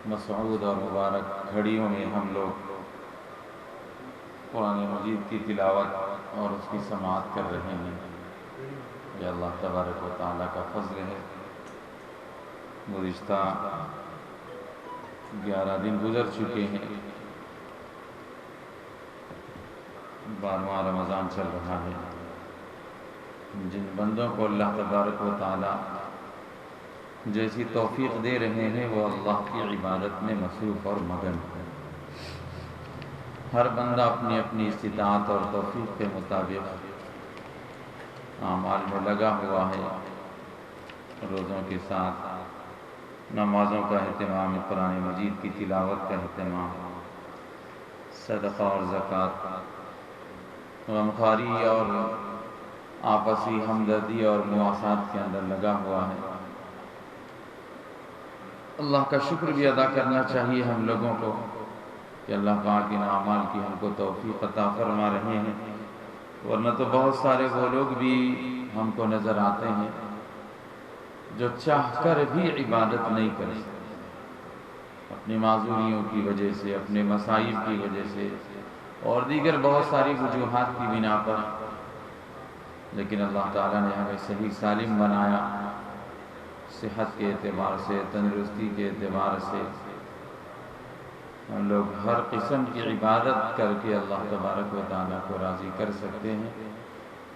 مسعود اور مبارک گھڑیوں میں ہم لوگ قرآن مجید کی تلاوت اور اس کی سماعت کر رہے ہیں۔ یہ اللہ تبارک و تعالیٰ کا فضل ہے۔ گزشتہ 11 دن گزر چکے ہیں، 12واں رمضان چل رہا ہے۔ جن بندوں کو اللہ تبارک و تعالیٰ جیسی توفیق دے رہے ہیں وہ اللہ کی عبادت میں مصروف اور مگن ہے۔ ہر بندہ اپنی اپنی استطاعت اور توفیق کے مطابق اعمال میں لگا ہوا ہے۔ روزوں کے ساتھ نمازوں کا اہتمام، قرآن مجید کی تلاوت کا اہتمام، صدقہ اور زکوٰۃ، غمخواری اور آپسی ہمدردی اور مواسات کے اندر لگا ہوا ہے۔ اللہ کا شکر بھی ادا کرنا چاہیے ہم لوگوں کو کہ اللہ پاک ان اعمال کی ہم کو توفیق عطا فرما رہے ہیں، ورنہ تو بہت سارے وہ لوگ بھی ہم کو نظر آتے ہیں جو چاہ کر بھی عبادت نہیں کر سکتے، اپنی معذوریوں کی وجہ سے، اپنے مصائب کی وجہ سے اور دیگر بہت ساری وجوہات کی بنا پر۔ لیکن اللہ تعالیٰ نے ہمیں صحیح سالم بنایا، صحت کے اعتبار سے، تندرستی کے اعتبار سے ہم لوگ ہر قسم کی عبادت کر کے اللہ تبارک و تعالیٰ کو راضی کر سکتے ہیں۔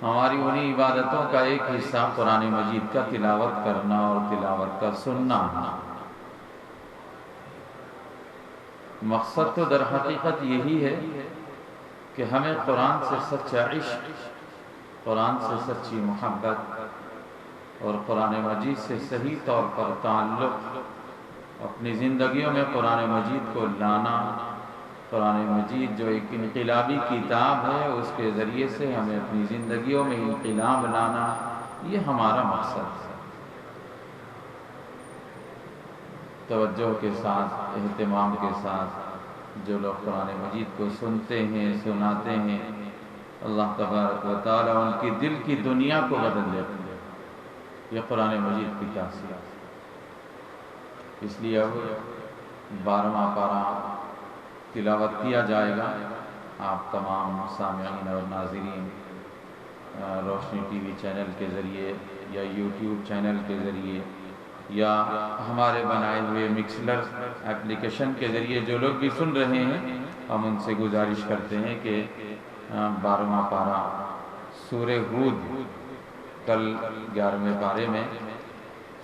ہماری انہی عبادتوں کا ایک حصہ قرآن مجید کا تلاوت کرنا اور تلاوت کا سننا ہے۔ مقصد تو در حقیقت یہی ہے کہ ہمیں قرآن سے سچا عشق، قرآن سے سچی محبت اور قرآن مجید سے صحیح طور پر تعلق اپنی زندگیوں میں قرآن مجید کو لانا۔ قرآن مجید جو ایک انقلابی کتاب ہے، اس کے ذریعے سے ہمیں اپنی زندگیوں میں انقلاب لانا، یہ ہمارا مقصد ہے۔ توجہ کے ساتھ، اہتمام کے ساتھ جو لوگ قرآن مجید کو سنتے ہیں، سناتے ہیں، اللہ تبارک و تعالیٰ ان کی دل کی دنیا کو بدل دیتے ہیں۔ یہ قرآن مجید کی تاثیر ہے۔ اس لیے اب 12واں پارہ تلاوت کیا جائے گا۔ آپ تمام سامعین اور ناظرین روشنی ٹی وی چینل کے ذریعے یا یوٹیوب چینل کے ذریعے یا ہمارے بنائے ہوئے مکسلر ایپلیکیشن کے ذریعے جو لوگ بھی سن رہے ہیں، ہم ان سے گزارش کرتے ہیں کہ 12واں پارہ سورہ ہود، کل 11ویں پارے میں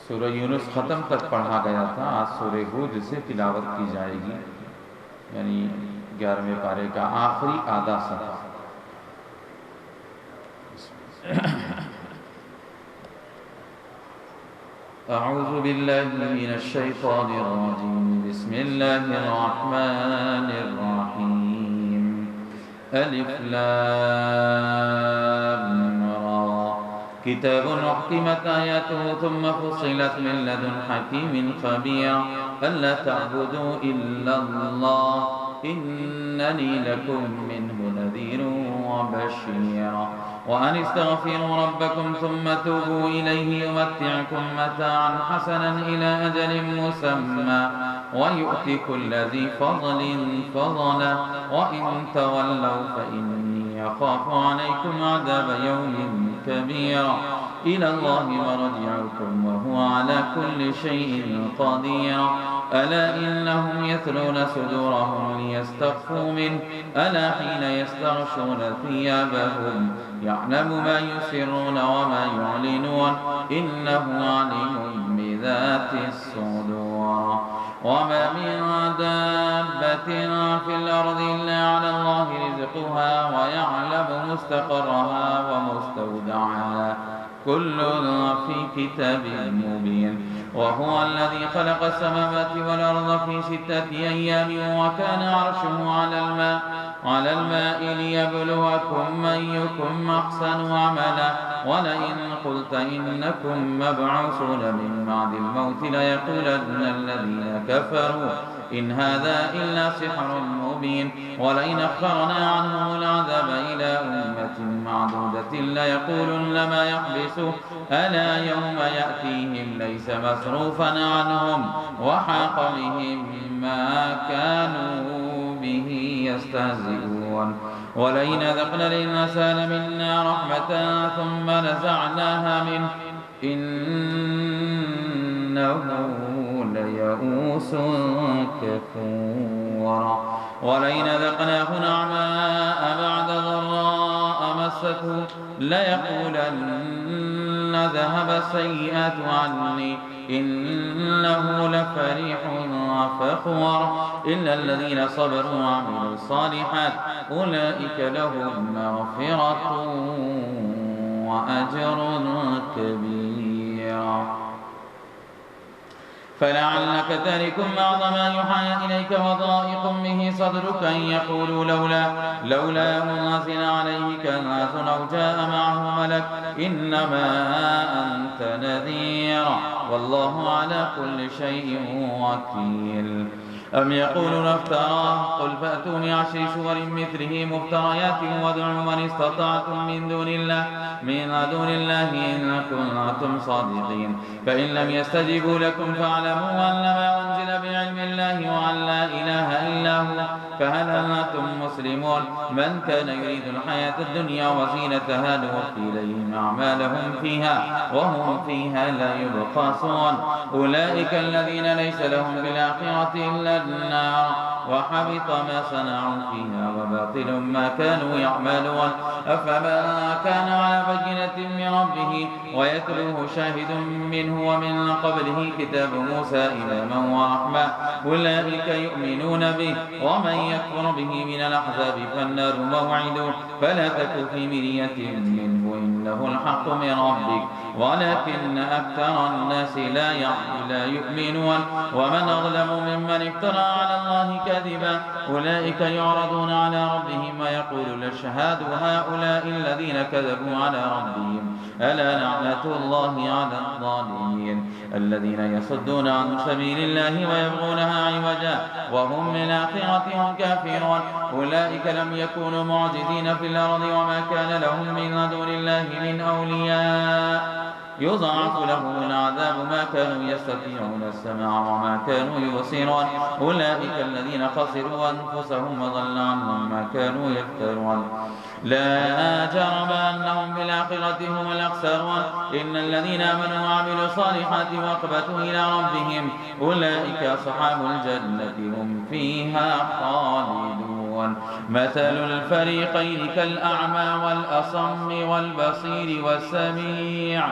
سورہ یونس ختم تک پڑھا گیا تھا، آج سورہ ہود سے تلاوت کی جائے گی، یعنی 11ویں پارے کا آخری آدھا صفحہ۔ اعوذ باللہ من الشیطان الرجیم، بسم اللہ الرحمن الرحیم، الف لام را، کتاب احکمت آیاته ثم فصلت من لدن حکیم خبیر، الا تعبدوا الا اللہ اننی لکم منہ نذیر وبشیر، وأن استغفروا ربكم ثم توبوا إليه يمتعكم متاعا حسنا إلى أجل مسمى ويؤتِ كل ذي فضل فضله، وإن تولوا فإني أخاف عليكم عذاب يوم كبير، إلى الله مرجعكم وهو على كل شيء قدير، ألا إنهم يثنون صدورهم ليستخفوا منه، ألا حين يستغشون ثيابهم يعلم ما يسرون وما يعلنون، إنه عليم بذات الصدور، وما من دابة في الأرض إلا على الله رزقها ويعلم مستقرها ومستودعها، كل في كتاب مبين، وهو الذي خلق السماوات والأرض في 6 أيام وكان عرشه على الماء ليبلوكم أيكم أحسن عملا، ولئن قلت إنكم مبعوثون من بعد الموت ليقولن الذين كفروا إن هذا إلا سحر مبين، ولئن أخرنا عنهم العذاب إلى أمة معدودة ليقولن ما يحبسه، ألا يوم يأتيهم ليس مصروفا عنهم وحاق بهم ما كانوا به يستهزئون ولئن أذقنا الإنسان منا رحمة ثم نزعناها منه إنه ليئوس كفور ولئن أذقناه نعماء بعد ضراء مسته ليقولن ذهب السيئات عني إنه لفرح فخور إلا الذين صبروا وعملوا الصالحات أولئك لهم مغفرة وأجر كبير فلعلك تارك بعض ما يوحى إليك وضائق به صدرك أن يقولوا لولا أنزل عليه كنز أو جاء معه ملك إنما أنت نذير والله على كل شيء وكيل أم يقولون افتراه قل فأتوا بعشر سور مثله مفتريات وادعوا من استطعتم من دون الله إن كنتم صادقين فإن لم يستجيبوا لكم فاعلموا أنما أنزل بعلم الله وأن لا إله إلا هو فهل أنتم مسلمون من كان يريد الحياة الدنيا وزينتها نوفي إليهم أعمالهم فيها وهم فيها لا يبخسون أولئك الذين ليس لهم بالآخرة إلا النار وحبط ما صنعوا فيها وباطل ما كانوا يعملون أفمن كان على بينة من ربه ويتلوه شاهد منه ومن قبله كتاب موسى إماما ورحمة أولئك يؤمنون به ومن يكفر به من الأحزاب فالنار موعده فلا تك في مرية منه إنه الحق من ربك ولكن أكثر الناس لا يؤمنون ومن أظلم ممن افترى على الله كذبا أولئك يعرضون على ربهم ويقول الشهاد هؤلاء الذين كذبوا على ربهم ألا لعنة الله على الظالمين الذين يصدون عن سبيل الله ويبغونها عوجا وهم بالآخرة هم كافرون أولئك لم يكونوا معجزين في الأرض وما كان لهم من دون الله من أولياء يضاعف لهم العذاب ما كانوا يستطيعون السماع وما كانوا يبصرون أولئك الذين خسروا أنفسهم وضل عنهم ما كانوا يفترون لا جرم أنهم بالآخرة هم الأخسرون إن الذين آمنوا وعملوا الصالحات وأخبتوا إلى ربهم أولئك أصحاب الجنة هم فيها خالدون مثل الفريقين كالأعمى والأصم والبصير والسميع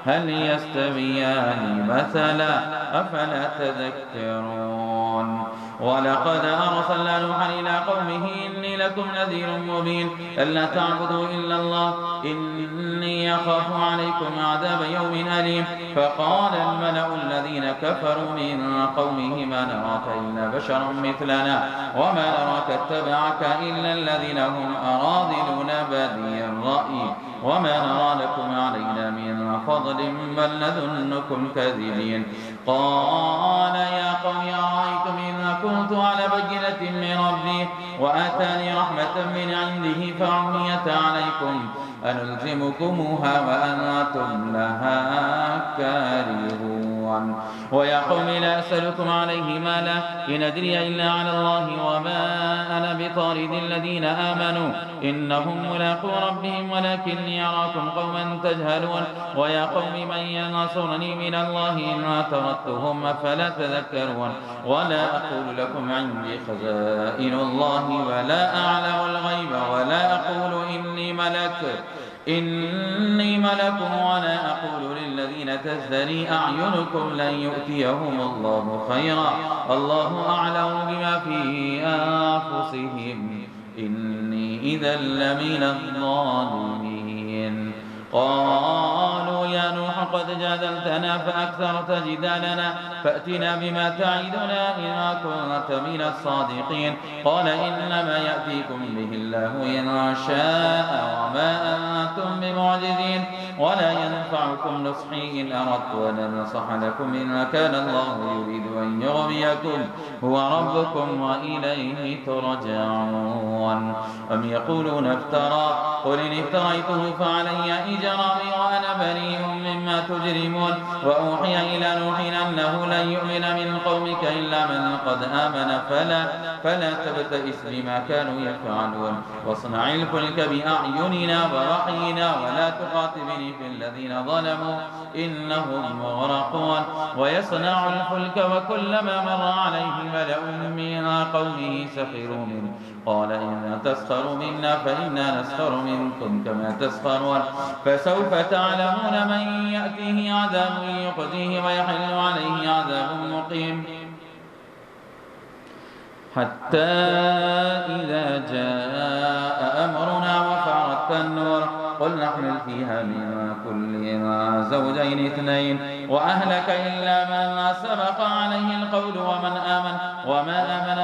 هل يستويان مثلا أفلا تذكرون ولقد أرسلنا نوحا إلى قومه إني لكم نذير مبين ألا تعبدوا إلا الله إني أخاف عليكم عذاب يوم أليم فقال الملأ الذين كفروا من قومه ما نراك إلا بشرا مثلنا وما نراك اتبعك إلا الذين هم أراذلون بادي الرأي وما نرى لكم علينا من فضل بل نظنكم كاذبين قال يا قوم أرأيتم إن كنت على بينة من ربي وآتاني رحمة من عنده فعميت عليكم أنلزمكموها وأنتم لها كارهون ويا قوم لا أسألكم عليه مالا إن أدري إلا على الله وما أنا بطارد الذين آمنوا إنهم ملاقو ربهم ولكني أراكم قوما تجهلون ويا قوم من ينصرني من الله إن طردتهم فلا تذكرون ولا أقول لكم عندي خزائن الله ولا أعلم الغيب ولا أقول إني ملك ولا أقول للذين تزدري أعينكم لن يؤتيهم الله خيرا الله أعلم بما في أنفسهم إني إذا لمن الظالمين قالوا يا نوح قد جادلتنا فأكثرت جدالنا فأتنا بما تعدنا إن كنت من الصادقين قال إنما يأتيكم به الله إن شاء وما أنتم بمعجزين ولا ينفعكم نصحي إن أردت أن أنصح لكم إن كان الله يريد أن يغويكم هو ربكم وإليه ترجعون أم يقولون افترى قل إن افتريته فعلي إجرامي وأنا بريء مما بما تجرمون وأوحي إلى نوح أنه لن يؤمن من قومك إلا من قد آمن فلا تبتئس بما كانوا يفعلون واصنع الفلك بأعيننا ووحينا ولا تخاطبني في الذين ظلموا إنهم مغرقون ويصنع الفلك وكلما مر عليه ملأ من قومه سخروا منه قال إن تسخروا منا فإنا نسخر منكم كما تسخرون فسوف تعلمون من يأتيه عذاب يخزيه ويحل عليه عذاب مقيم حتى إذا جاء أمرنا وفارت النور قل نحمل فيها من كل زوجين اثنين وأهلك إلا من سبق عليه القول وما آمن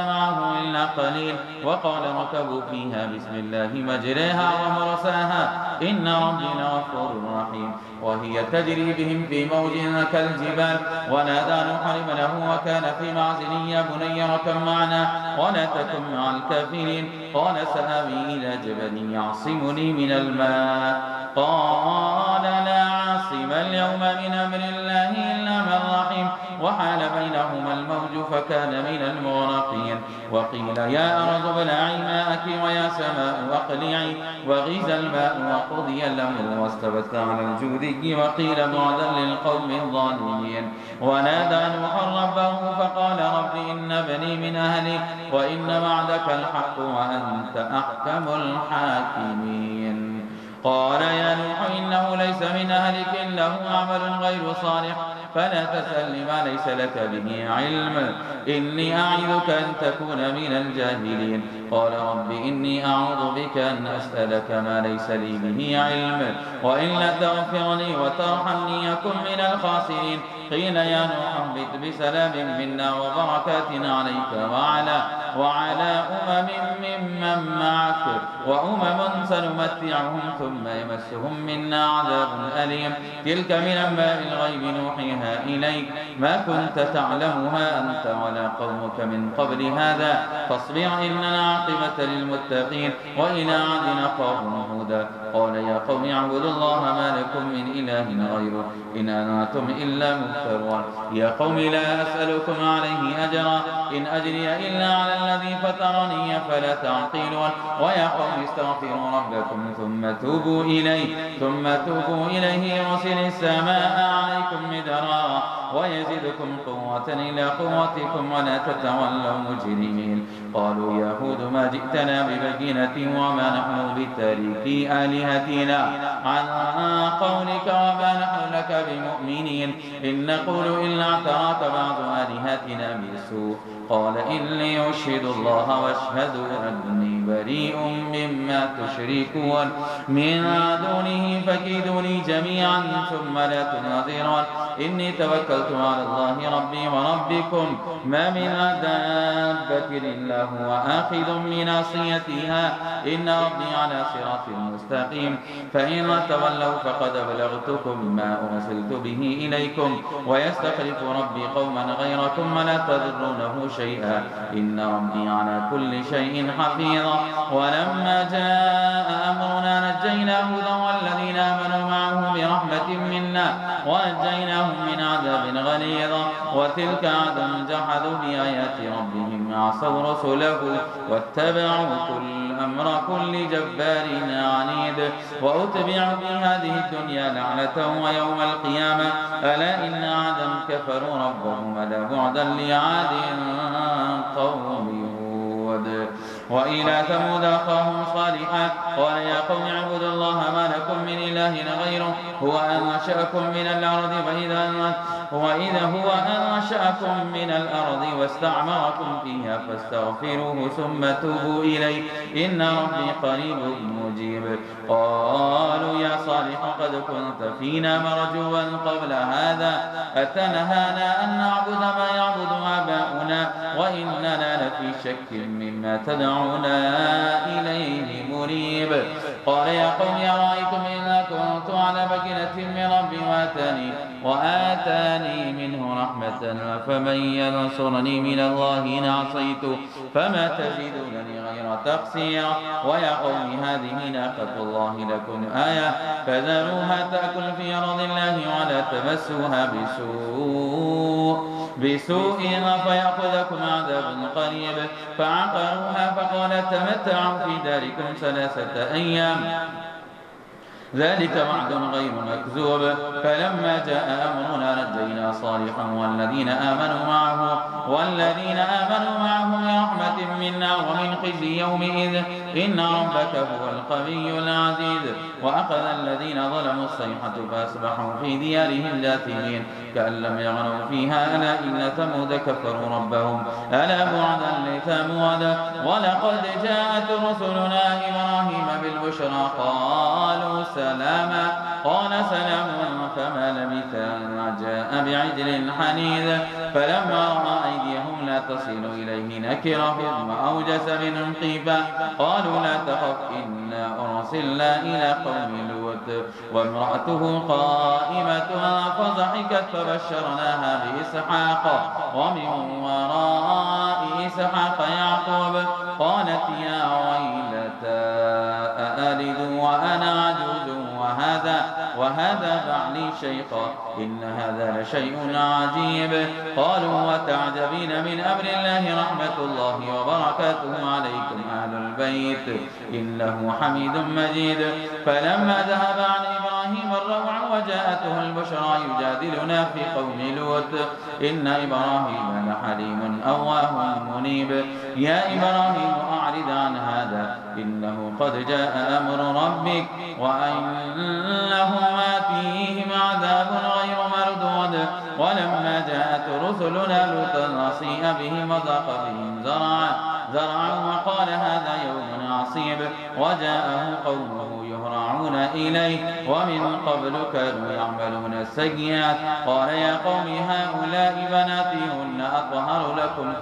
معه إلا قليل وقال اركبوا فيها بسم الله مجريها ومرساها إن ربي لغفور رحيم وهي تجري بهم في موج كالجبال ونادى نوح ابنه وكان في معزل يا بني اركب معنا ولا تكن مع الكافرين قال سآوي إلى جبل يعصمني من الماء قال لا عاصم اليوم من أمر الله إلا من رحم وحال بينهما الموج فكان من المغرقين وقيل يا أرض ابلعي ماءك ويا سماء أقلعي وغيظ الماء وقضي الأمر واستوت على الجودي وقيل بعدا للقوم الظالمين ونادى نوح ربه فقال رب إن ابني من أهلي وإن وعدك الحق وأنت أحكم الحاكمين قال يا نوح إنه ليس من أهلك إلا هو عمل غير صالح فلا تسأل ما ليس لك به علم إني أعظك أن تكون من الجاهلين قال رب إني أعوذ بك أن أسألك ما ليس لي به علم وإلا تغفر لي وترحمني يكن من الخاسرين قيل يا نوح اهبط بسلام منا وبركات عليك وعلى ممن معك وأمم سنمتعهم ثم يمسهم منا عذاب أليم تلك من أنباء الغيب نوحيها إليك ما كنت تعلمها أنت ولا قومك من قبل هذا فاصبر إننا عاقبة للمتقين وإلى عاد أخاهم هودا قال يا قوم اعبدوا الله ما لكم من إله غيره إن أنتم إلا مفترون يا قوم لا أسألكم عليه أجرا إن أجري إلا على الذي فطرني فلا تعقلون ويا قوم استغفروا ربكم ثم توبوا إليه يرسل السماء عليكم مدرارا ويزدكم قوة إلى قوتكم ولا تتولوا مجرمين قالوا يا هود ما جئتنا ببينة وما نحن بتاركي آلهتنا عن قولك وما نحن لك بمؤمنين إن نقول إلا اعتراك بعض آلهتنا بسوء قال إني أشهد الله واشهدوا أني بريء مما تشركون من دونه فكيدوني جميعا ثم لا تناظرون إني توكلت على الله ربي وربكم ما من دابة إلا هو آخذ بناصيتها إن ربي على صراط مستقيم فإن تولوا فقد بلغتكم ما أرسلت به إليكم ويستخلف ربي قوما غيركم ولا تضرونه شيئا إن ربي على كل شيء حفيظ ولما جاء أمرنا نجينا هودا والذين آمنوا معه برحمة منا ونجيناهم من عذاب غليظ وتلك عاد جحدوا بآيات ربهم عصوا رسله واتبعوا أمر كل جبار عنيد وأتبعوا في هذه الدنيا لعنة ويوم القيامة ألا إن عادا كفروا ربهم ألا بعدا لعاد قوم هود وإلى ثمود أخاهم صالحا قال يا قوم اعبدوا الله ما لكم من إله غيره هو أنشأكم من الأرض واستعمركم فيها فاستغفروه ثم توبوا إليه إن ربي قريب مجيب قالوا يا صالح قد كنت فينا مرجوا قبل هذا أتنهانا أن نعبد ما يعبد آباؤنا وإننا لفي شك مما تدعونا إليه مريب قال يا قوم أرأيتم إن كنت على بينة من ربي وآتاني منه رحمة فمن ينصرني من الله إن عصيت فما تزيدونني غير تقصير ويا قوم هذه ناقة الله لكم آية فذروها تأكل في أرض الله ولا تمسوها بسوء فيأخذكم عذاب قريب فعقروها فقال تمتعوا في داركم 3 أيام ذلك وعد غير مكذوب فلما جاء أمرنا نجينا صالحا والذين آمنوا معه برحمة منا ومن خزي يومئذ إن ربك هو القوي العزيز وأخذ الذين ظلموا الصيحة فأصبحوا في ديارهم جاثمين كأن لم يغنوا فيها ألا إن ثمود كفروا ربهم ألا بعدا لثمود ولقد جاءت رسلنا إبراهيم بالبشرى قالوا سلاما قال سلام فما لبث أن جاء بعجل حنيذ فلما رأى أيديهم لا تصل إليه نكرهم وأوجس منهم خيفة قالوا لا تخف إنا أرسلنا إلى قوم لوط وامرأته قائمة فضحكت فبشرناها بإسحاق ومن وراء إسحاق يعقوب قالت يا ويلتى أألد وأنا عجوز وهذا بعلي شيخا إن هذا لشيء عجيب قالوا وتعجبين من أمر الله رحمة الله وبركاته عليكم أهل البيت إنه حميد مجيد فلما ذهب عن إبراهيم الروع وجاءته البشرى يجادلنا في قوم لوط إن إبراهيم لحليم أواه منيب يا إبراهيم أعرض عن هذا إنه قد جاء أمر ربك وإنهم آتيهم عذاب غير مردود ولما جاءت رسلنا لوطا سيء بهم وضاق بهم زرعا وقال هذا يوم عصيب وجاءه قومه يهرعون إليه ومن قبل كانوا يعملون السيئات قال يا قوم هؤلاء بناتي هن أطهر لكم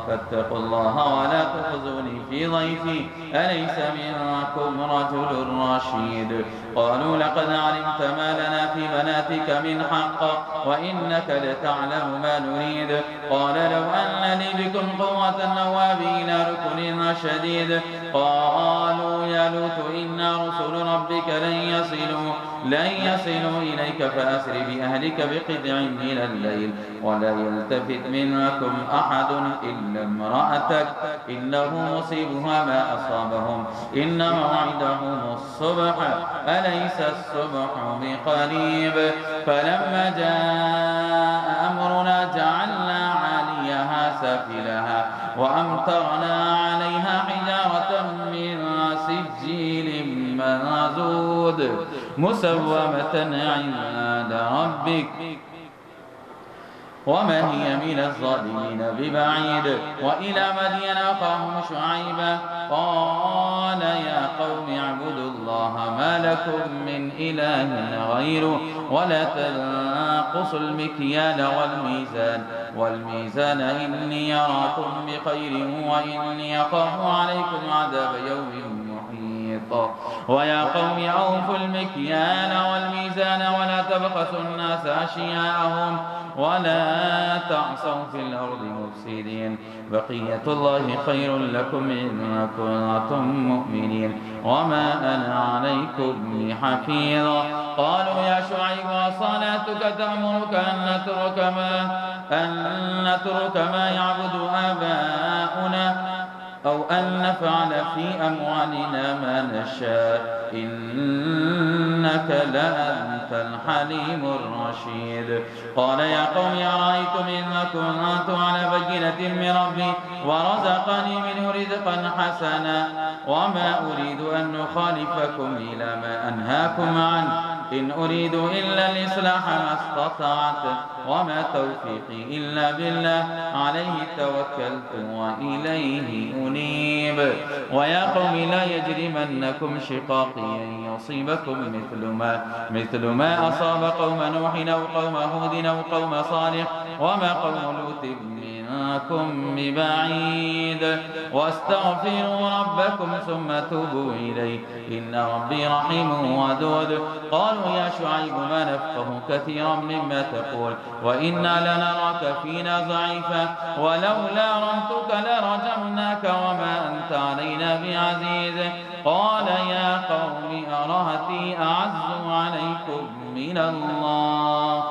فاتقوا الله ولا تخزوني في ضيفي أليس منكم رجل رشيد قالوا لقد علمت ما لنا في بناتك من حق وإنك لتعلم ما نريد قال لو أن لي بكم قوة نوابي إلى ركن شديد قالوا يا لوط إنا رسل ربك لن يصلوا إليك فأسر بأهلك بقطع من الليل ولا يلتفت منكم أحد إلا امرأتك إنه مصيبها ما أصابهم إن موعدهم الصبح أليس الصبح بقريب فلما جاء أمرنا جعلنا عاليها سافلها وأمطرنا عليها حجارة من سجيل منضود مسومة عند ربك وما هي من الظالمين ببعيد وإلى مدين أخاهم شعيبا قال يا قوم اعبدوا الله ما لكم من إله غيره ولا تنقصوا المكيال والميزان إني أراكم بخير وإني أخاف عليكم عذاب يوم محيط ويا قوم أوفوا المكيال والميزان ولا تبخسوا الناس أشياءهم ولا تعصوا في الأرض مفسدين بقية الله خير لكم إن كنتم مؤمنين وما أنا عليكم بحفيظ قالوا يا شعيب صلاتك تأمرك أن نترك ما يعبد آباؤنا أو أن نفعل في أموالنا ما نشاء إنك لأنت الحليم الرشيد قال يا قوم أرأيتم إن كنت على بينة من ربي ورزقني منه رزقا حسنا وما أريد أن نخالفكم إلى ما أنهاكم عنه إن أريد إلا الإصلاح ما استطعت وما توفيقي إلا بالله عليه توكلت وإليه أنيب ويا قوم لا يجرمنكم شقاقي أن يصيبكم مثل ما أصاب قوم نوح أو قوم هود أو قوم صالح وما قوم لوط عنكم ببعيد واستغفروا ربكم ثم توبوا إليه إن ربي رحيم ودود قالوا يا شعيب ما نفقه كثيرا مما تقول وإنا لنراك فينا ضعيفا ولولا رهتك لرجمناك وما أنت علينا بعزيز قال يا قوم أرهتي أعز عليكم من الله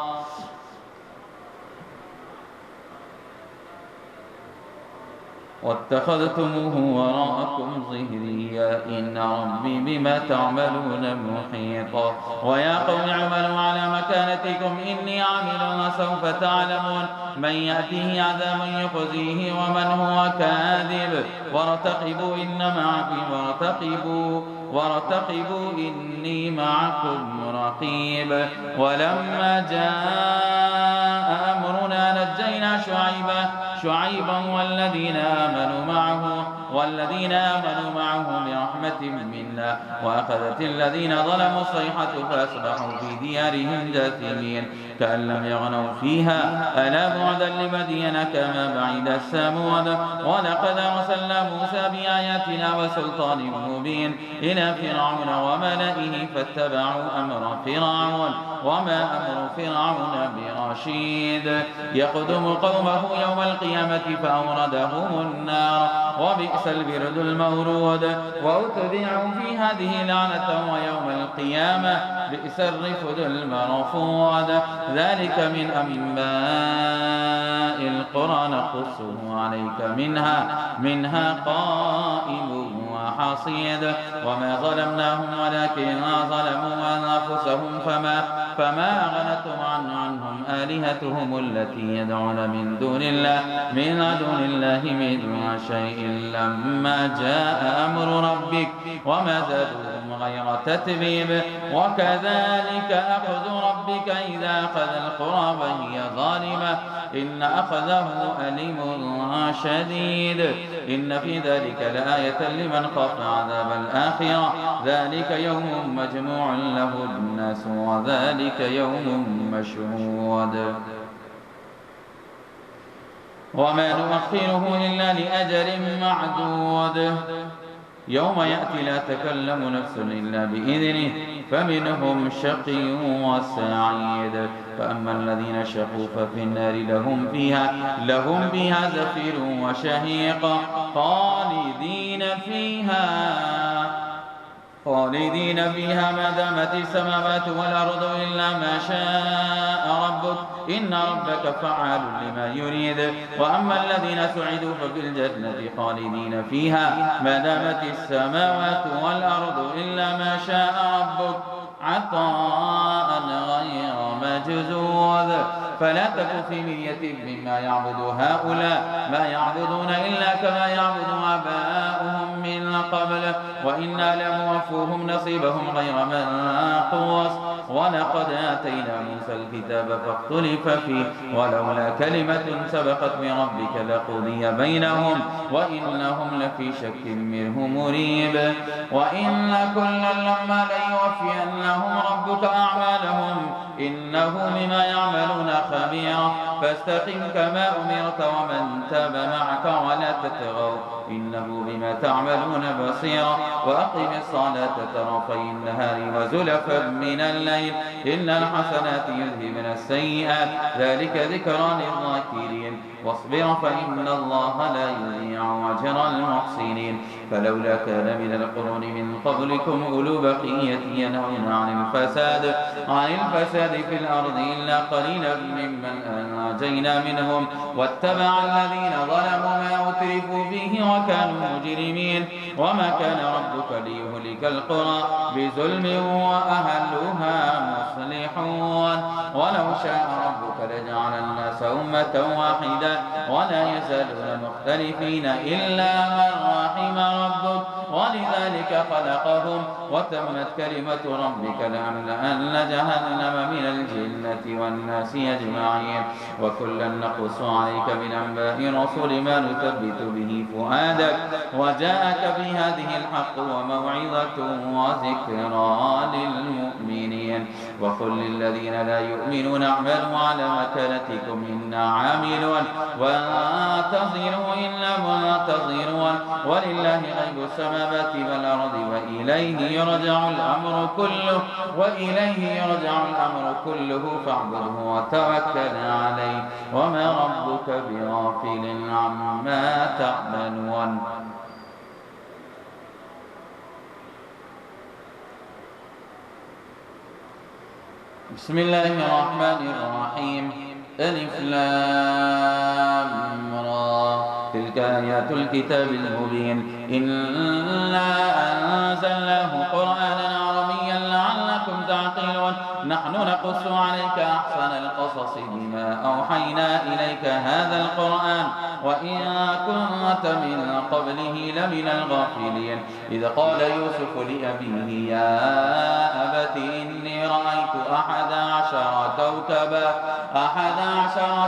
واتخذتموه وراءكم ظهريا إن ربي بما تعملون محيط ويا قوم اعملوا على مكانتكم إني عامل وسوف تعلمون من يأتيه عذاب يخزيه ومن هو كاذب وارتقبوا إني معكم رقيب ولما جاء أمرنا نجينا شعيبا والذين آمنوا معه برحمة منا وأخذت الذين ظلموا الصيحة فأصبحوا في ديارهم جاثمين كأن لم يغنوا فيها ألا بعدا لمدين كما بعيد ثمود ولقد أرسلنا موسى بآياتنا وسلطان مبين إلى فرعون وملئه فاتبعوا أمر فرعون وما أمر فرعون برشيد يقدم قومه يوم القيامة فأوردهم النار وبئس البرد المورود وأتبعوا في هذه لعنة ويوم القيامة بئس الرفد المرفود ذلك من أنباء القرى نقصه عليك منها قائم وحصيد وما ظلمناهم ولكن ظلموا أنفسهم فما أغنتهم عنهم آلهتهم التي يدعون من دون الله من شيء لما جاء أمر ربك وما زادوهم غير تتبيب وكذلك أخذ ربك إذا أخذ القرى وهي ظالمة إن أخذه أليم شديد إن في ذلك لآية لمن خاف عذاب الآخرة ذلك يوم مجموع له الناس وذلك يوم مشهود وما نؤخره إلا لأجل معدود يوم يأتي لا تكلم نفس إلا بإذنه فمنهم شقي وسعيد فأما الذين شقوا ففي النار لهم فيها زفير وشهيق خالدين فيها ما دامت السماوات والأرض إلا ما شاء ربك إن ربك فعال لما يريد وأما الذين سعدوا ففي الجنة خالدين فيها ما دامت السماوات والأرض إلا ما شاء ربك عطاء غير مجزوذ فلا تك في مرية مما يعبد هؤلاء ما يعبدون إلا كما يعبد آباؤهم من قبل وإنا لموفوهم نصيبهم غير منقوص ولقد آتينا موسى الكتاب فاختلف فيه ولولا كلمة سبقت من ربك لقضي بينهم وإنهم لفي شك منه مريب وإن كلا لما ليوفينهم ربك أعمالهم إنه بما يعملون خبير فاستقم كما أمرت ومن تاب معك ولا تطغوا إنه بما تعملون بصير وأقم الصلاة طرفي النهار وزلفا من الليل إن الحسنات يذهبن السيئات ذلك ذكرى للذاكرين واصبر فإن الله لا يضيع أجر المحسنين فلولا كان من القرون من قبلكم أولو بقية ينهون عن الفساد في الأرض إلا قليلا ممن أنجينا منهم واتبع الذين ظلموا ما أترفوا فيه وكانوا مجرمين وما كان ربك ليهلك القرى بظلم وأهلها مصلحون ولو شاء ربك لجعل الناس أمة واحدة ولا يزالون مختلفين إلا من رحم ربك ولذلك خلقهم وتمت كلمة ربك لأملأن جهنم من الجنة والناس أجمعين وكلا نقص عليك من أنباء رسل ما نثبت به فؤادك وجاءك في هذه الحق وموعظة وذكرى للمؤمنين وقل للذين لا يؤمنون اعملوا على مكانتكم إنا عاملون وانتظروا إنا منتظرون ولله غيب السماوات والأرض وإليه يرجع الأمر كله فاعبده وتوكل عليه وما ربك بغافل عما تعملون. بسم الله الرحمن الرحيم. ألف لام را تلك آيات الكتاب المبين إنا أنزلناه قرآنا عربيا لعلكم تعقلون نحن نقص عليك أحسن القصص بما أوحينا إليك هذا القرآن وإن كنت من قبله لمن الغافلين إذ قال يوسف لأبيه يا أبت إني رأيت 11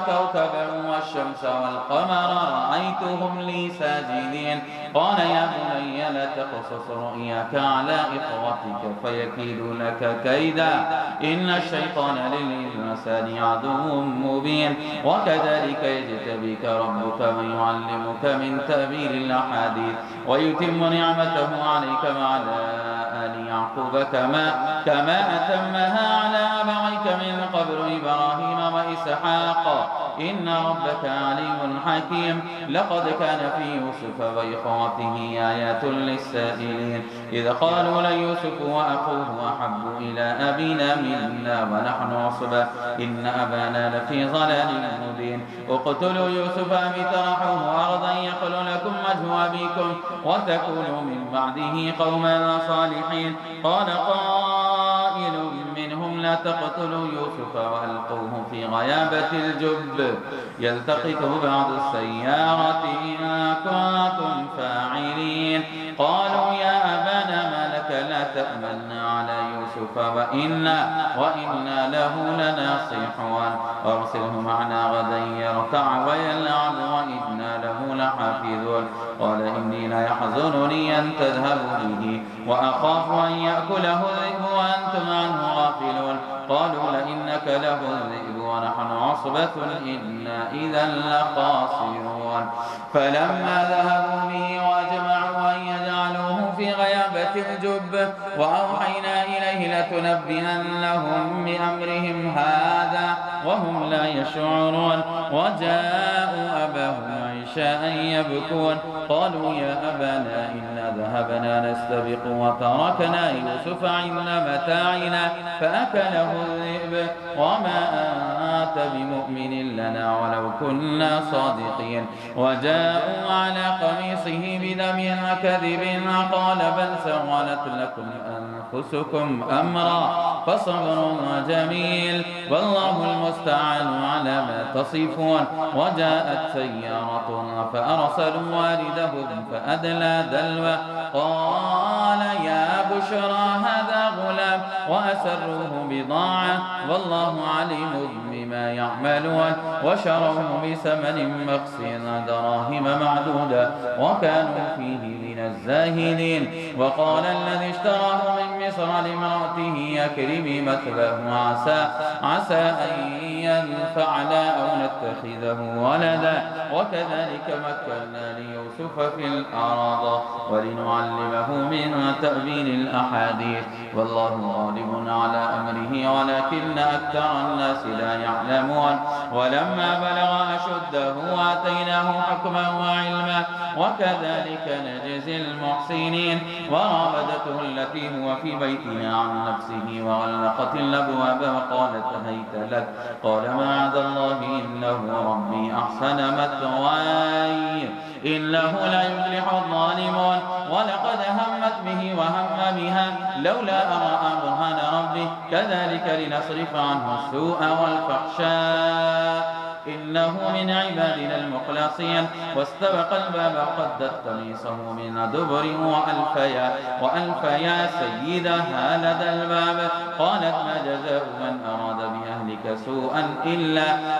كوكبا والشمس والقمر رأيتهم لي ساجدين قال يا بني لا تقصص رؤياك على إخوتك فيكيدوا لك كيدا إن الشيطان للإنسان عدو مبين وكذلك يجتبيك ربك ويعلمك من تأويل الأحاديث ويتم نعمته عليك وعلى آل يعقوب كما أتمها على أبويك من قبل إبراهيم وإسحاق إن ربك عليم حكيم لقد كان في يوسف وإخوته آيات للسائلين إذ قالوا ليوسف وأخوه أحب إلى أبينا منا ونحن عصبة إن أبانا لفي ضلال مبين اقتلوا يوسف أو اطرحوه أرضا يخل لكم وجه أبيكم وتكونوا من بعده قوما صالحين قال قائل منهم لا تقتلوا يوسف وألقوه في غيابة الجب يلتقطه بعض السيارة إن كنتم فاعلين قالوا يا أبانا ما لك لا تأمنا على يوسف وإنا له لناصحون أرسله معنا غدا يرتع ويلعب وإنا له لحافظون قال إني ليحزنني أن تذهبوا به وأخاف أن يأكله الذئب وأنتم عنه غافلون قالوا لئنك له الذئب ونحن عصبة إنا إذا لخاسرون فلما ذهبوا به وأجمعوا أن يجعلوه في غيابة الجب وأوحينا إليه لتنبئنهم بأمرهم هذا وهم لا يشعرون وجاءوا أباهم عشاء يبكون قالوا يا أبانا إنا ذهبنا نستبق وتركنا يوسف عند متاعنا فأكله الذئب وما أنت بمؤمن لنا ولو كنا صادقين وجاءوا على قميصه بدم كذب قال بل سولت لكم أنفسكم أمرا فصبر جميل والله المستعان على ما تصفون وجاءت سيارة فأرسلوا واردهم فأدلى دلوه قال يا بشرى هذا غلام وأسروه بضاعة والله عليم بما يعملون وشروه بثمن بخس دراهم معدودة وكانوا فيه من الزاهدين وقال الذي اشتراه من مصر لامرأته أكرمي مثواه عسى أن ينفعنا أو نتخذه ولدا وكذلك مكنا ليوسف في الأرض ولنعلمه من تأويل الأحاديث والله غالب على أمره ولكن أكثر الناس لا يعلمون ولما بلغ أشده آتيناه حكما وعلما وكذلك نجزي المحسنين وراودته التي هو في بيتها عن نفسه وغلقت الأبواب وقالت هيت لك قال معاذ الله إنه ربي أحسن مثواي إنه لا يفلح الظالمون ولقد همت به وهم بها لولا أن رأى برهان ربه كذلك لنصرف عنه السوء والفحشاء إنه من عبادنا المخلصين. واستبق الباب وقدت قميصه من دبر وألف يا سيدها لدى الباب. قالت ما جزاء من أراد بأهلك سوءا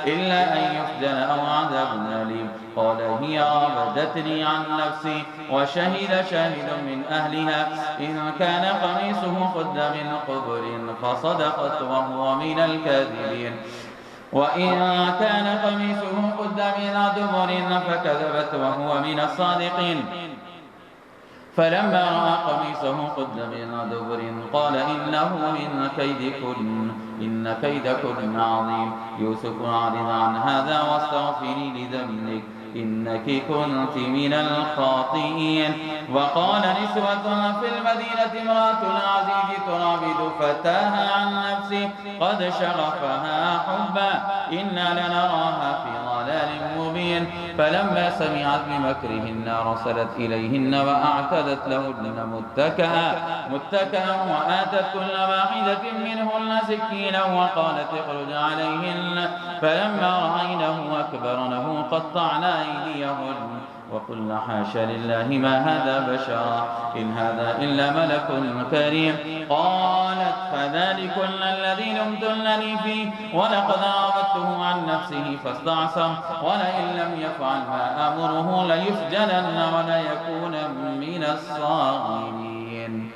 إلا أن يسجن أو عذاب أليم. قال هي راودتني عن نفسي وشهد شاهد من أهلها إن كان قميصه قد من قبل فصدقت وهو من الكاذبين وإن كان قميصه قد من دبر فكذبت وهو من الصادقين. فلما رأى قميصه قد من دبر قال إنه من كيدكن إن كيدكن عظيم. يوسف أعرض عن هذا واستغفري لذنبك إنك كنت من الخاطئين. وقال نسوة في المدينة امرأة العزيز تراود فتاها عن نفسه قد شغفها حبا إنا لنراها في ضلال مبين. فلما سمعت بمكرهن أرسلت إليهن وأعتدت لهن متكئا وآتت كل واحدة منهن سكينا وقالت اخرج عليهن. فلما رأينه أكبرنه قطعنا أيديهن وقلنا حاشا لله ما هذا بشرا إن هذا إلا ملك كريم. قالت فذلكن الذي لمتنني فيه ولقد راودته عن نفسه فاستعصم ولئن لم يفعل ما أمره ليسجنن وليكون من الصاغرين.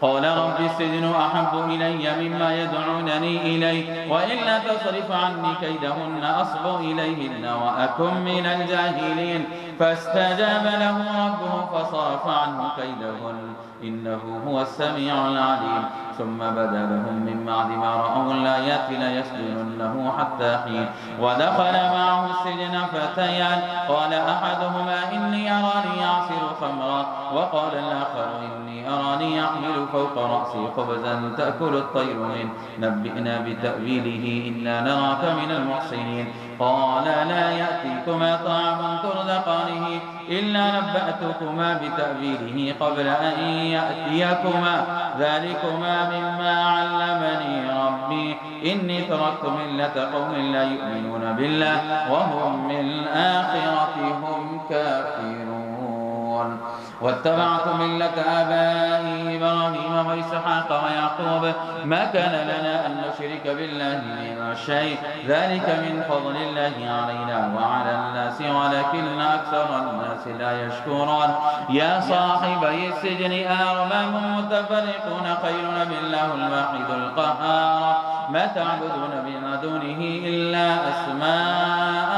قال رب السجن أحب إلي مما يدعونني إليه وإلا تصرف عني كيدهن أصب إليهن وأكن من الجاهلين. فاستجاب له ربه فصرف عنه كيدهن إنه هو السميع العليم. ثم بدا لهم من بعد ما رأوا الآيات ليسجننه حتى حين. ودخل معه السجن فتيان قال أحدهما إني أراني أعصر خمرا وقال الآخر إني أراني أحمل فوق رأسي خبزا تأكل الطير منه نبئنا بتأويله إنا نراك من المحسنين. قال لا يأتيكما طعام ترزقانه إلا نبأتكما بتأويله قبل أن يأتيكما ذلكما مما علمني ربي إني تركت ملة قوم لا يؤمنون بالله وهم بالآخرة هم كافرون. واتبعت ملة آبائي إبراهيم وإسحاق ويعقوب ما كان لنا أن نشرك بالله من شيء ذلك من فضل الله علينا وعلى الناس ولكن أكثر الناس لا يشكرون. يا صاحبي السجن أأرباب متفرقون خير بالله الواحد القهار ما تعبدون من دونه إلا أسماء